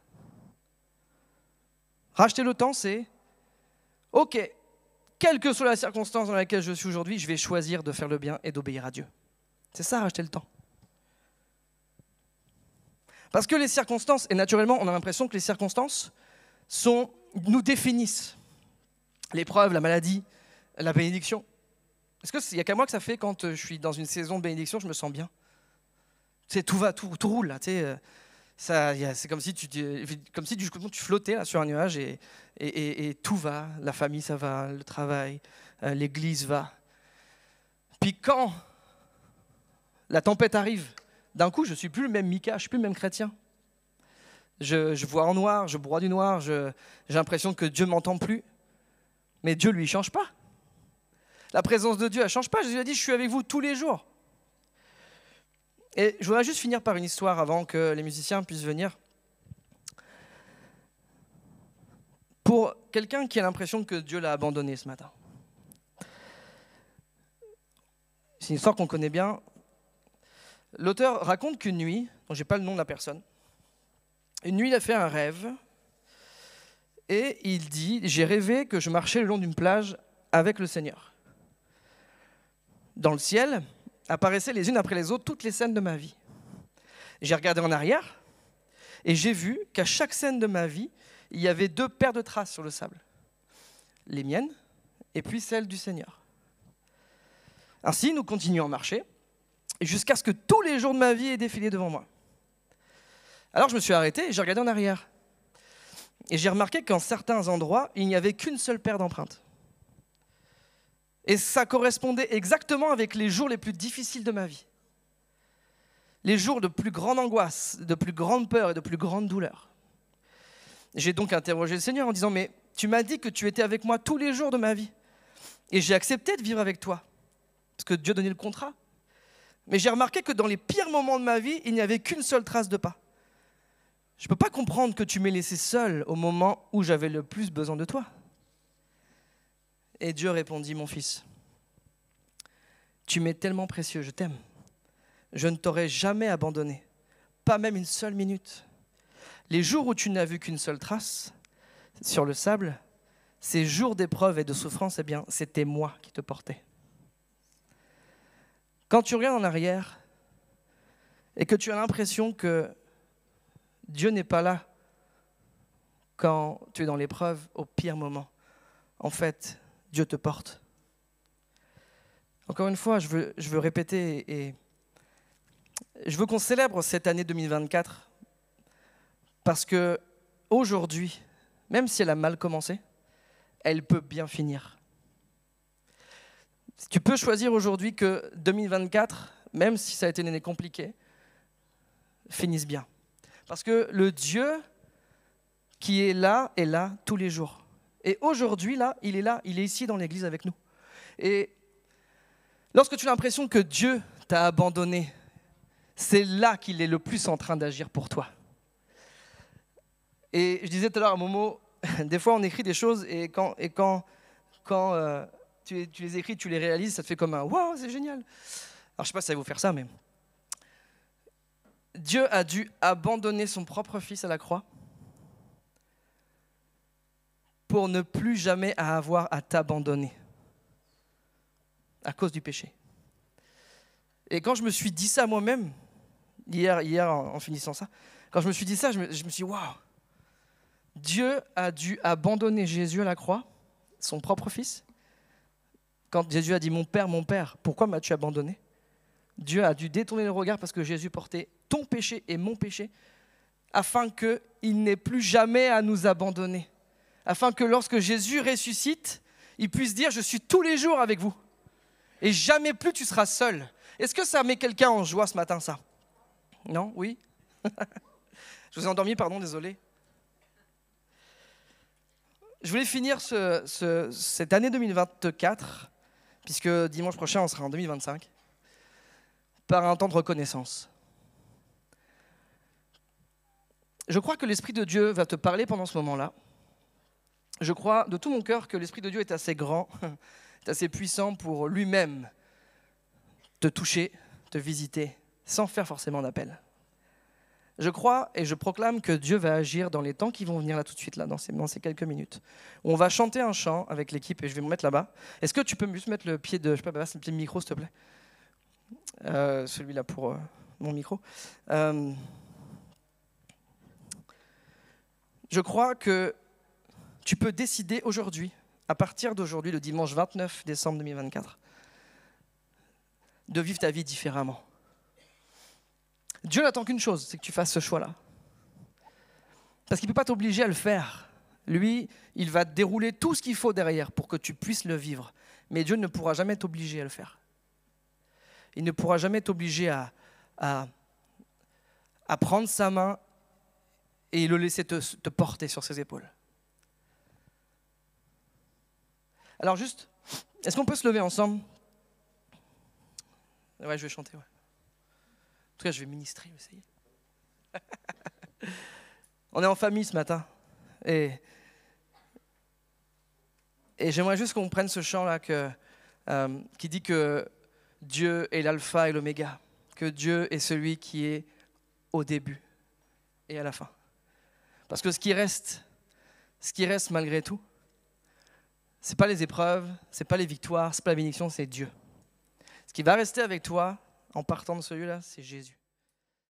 Racheter le temps, c'est « Ok, quelle que soit la circonstance dans laquelle je suis aujourd'hui, je vais choisir de faire le bien et d'obéir à Dieu. » C'est ça, racheter le temps. Parce que les circonstances, et naturellement, on a l'impression que les circonstances nous définissent. L'épreuve, la maladie, la bénédiction. Est-ce qu'il n'y a qu'à moi que ça fait quand je suis dans une saison de bénédiction, je me sens bien? Tu sais, tout va, tout roule là. Tu sais, c'est comme si du coup, tu flottais là, sur un nuage et tout va. La famille, ça va, le travail, l'église va. Puis quand la tempête arrive, d'un coup, je ne suis plus le même Mika, je ne suis plus le même chrétien. Je vois en noir, je broie du noir, j'ai l'impression que Dieu ne m'entend plus. Mais Dieu, lui, ne change pas. La présence de Dieu, elle ne change pas. Jésus a dit, je suis avec vous tous les jours. Et je voudrais juste finir par une histoire avant que les musiciens puissent venir. Pour quelqu'un qui a l'impression que Dieu l'a abandonné ce matin. C'est une histoire qu'on connaît bien. L'auteur raconte qu'une nuit, dont je n'ai pas le nom de la personne, une nuit il a fait un rêve et il dit « J'ai rêvé que je marchais le long d'une plage avec le Seigneur. Dans le ciel apparaissaient les unes après les autres toutes les scènes de ma vie. J'ai regardé en arrière et j'ai vu qu'à chaque scène de ma vie, il y avait 2 paires de traces sur le sable. Les miennes et puis celles du Seigneur. Ainsi, nous continuons à marcher jusqu'à ce que tous les jours de ma vie aient défilé devant moi. Alors je me suis arrêté et j'ai regardé en arrière. Et j'ai remarqué qu'en certains endroits, il n'y avait qu'une seule paire d'empreintes. Et ça correspondait exactement avec les jours les plus difficiles de ma vie. Les jours de plus grande angoisse, de plus grande peur et de plus grande douleur. J'ai donc interrogé le Seigneur en disant « Mais tu m'as dit que tu étais avec moi tous les jours de ma vie. Et j'ai accepté de vivre avec toi. » Parce que Dieu donnait le contrat. Mais j'ai remarqué que dans les pires moments de ma vie, il n'y avait qu'une seule trace de pas. Je ne peux pas comprendre que tu m'aies laissé seul au moment où j'avais le plus besoin de toi. Et Dieu répondit, mon fils, tu m'es tellement précieux, je t'aime. Je ne t'aurai jamais abandonné, pas même une seule minute. Les jours où tu n'as vu qu'une seule trace sur le sable, ces jours d'épreuve et de souffrance, eh bien, c'était moi qui te portais. Quand tu regardes en arrière et que tu as l'impression que Dieu n'est pas là quand tu es dans l'épreuve au pire moment, en fait, Dieu te porte. Encore une fois, je veux répéter et je veux qu'on célèbre cette année 2024 parce que aujourd'hui, même si elle a mal commencé, elle peut bien finir. Tu peux choisir aujourd'hui que 2024, même si ça a été une année compliquée, finisse bien. Parce que le Dieu qui est là tous les jours. Et aujourd'hui, là, il est ici dans l'église avec nous. Et lorsque tu as l'impression que Dieu t'a abandonné, c'est là qu'il est le plus en train d'agir pour toi. Et je disais tout à l'heure à Momo, des fois on écrit des choses et quand tu les écris, tu les réalises, ça te fait comme un « wow, c'est génial ». Alors je ne sais pas si ça va vous faire ça, mais Dieu a dû abandonner son propre fils à la croix pour ne plus jamais avoir à t'abandonner à cause du péché. Et quand je me suis dit ça moi-même, hier en finissant ça, quand je me suis dit ça, je me suis dit, waouh, Dieu a dû abandonner Jésus à la croix, son propre fils. Quand Jésus a dit, mon Père, pourquoi m'as-tu abandonné ? Dieu a dû détourner le regard parce que Jésus portait ton péché et mon péché, afin qu'il n'ait plus jamais à nous abandonner. Afin que lorsque Jésus ressuscite, il puisse dire, je suis tous les jours avec vous. Et jamais plus tu seras seul. Est-ce que ça met quelqu'un en joie ce matin, ça ? Non ? Oui ? Je vous ai endormi, pardon, désolé. Je voulais finir cette année 2024, puisque dimanche prochain, on sera en 2025, par un temps de reconnaissance. Je crois que l'Esprit de Dieu va te parler pendant ce moment-là. Je crois de tout mon cœur que l'Esprit de Dieu est assez grand, est assez puissant pour lui-même te toucher, te visiter, sans faire forcément d'appel. Je crois et je proclame que Dieu va agir dans les temps qui vont venir là tout de suite, là, dans ces quelques minutes. On va chanter un chant avec l'équipe et je vais me mettre là-bas. Est-ce que tu peux juste mettre le pied de, je sais pas, le pied de micro, s'il te plaît, celui-là pour mon micro. Je crois que tu peux décider aujourd'hui, à partir d'aujourd'hui, le dimanche 29 décembre 2024, de vivre ta vie différemment. Dieu n'attend qu'une chose, c'est que tu fasses ce choix-là. Parce qu'il ne peut pas t'obliger à le faire. Lui, il va te dérouler tout ce qu'il faut derrière pour que tu puisses le vivre. Mais Dieu ne pourra jamais t'obliger à le faire. Il ne pourra jamais t'obliger à prendre sa main et le laisser te porter sur ses épaules. Alors juste, est-ce qu'on peut se lever ensemble ? Ouais, je vais chanter, ouais. En tout cas, je vais ministrer, essayer. On est en famille ce matin. Et j'aimerais juste qu'on prenne ce chant-là qui dit que Dieu est l'alpha et l'oméga. Que Dieu est celui qui est au début et à la fin. Parce que ce qui reste malgré tout, ce n'est pas les épreuves, ce n'est pas les victoires, ce n'est pas la bénédiction, c'est Dieu. Ce qui va rester avec toi en partant de celui-là, c'est Jésus.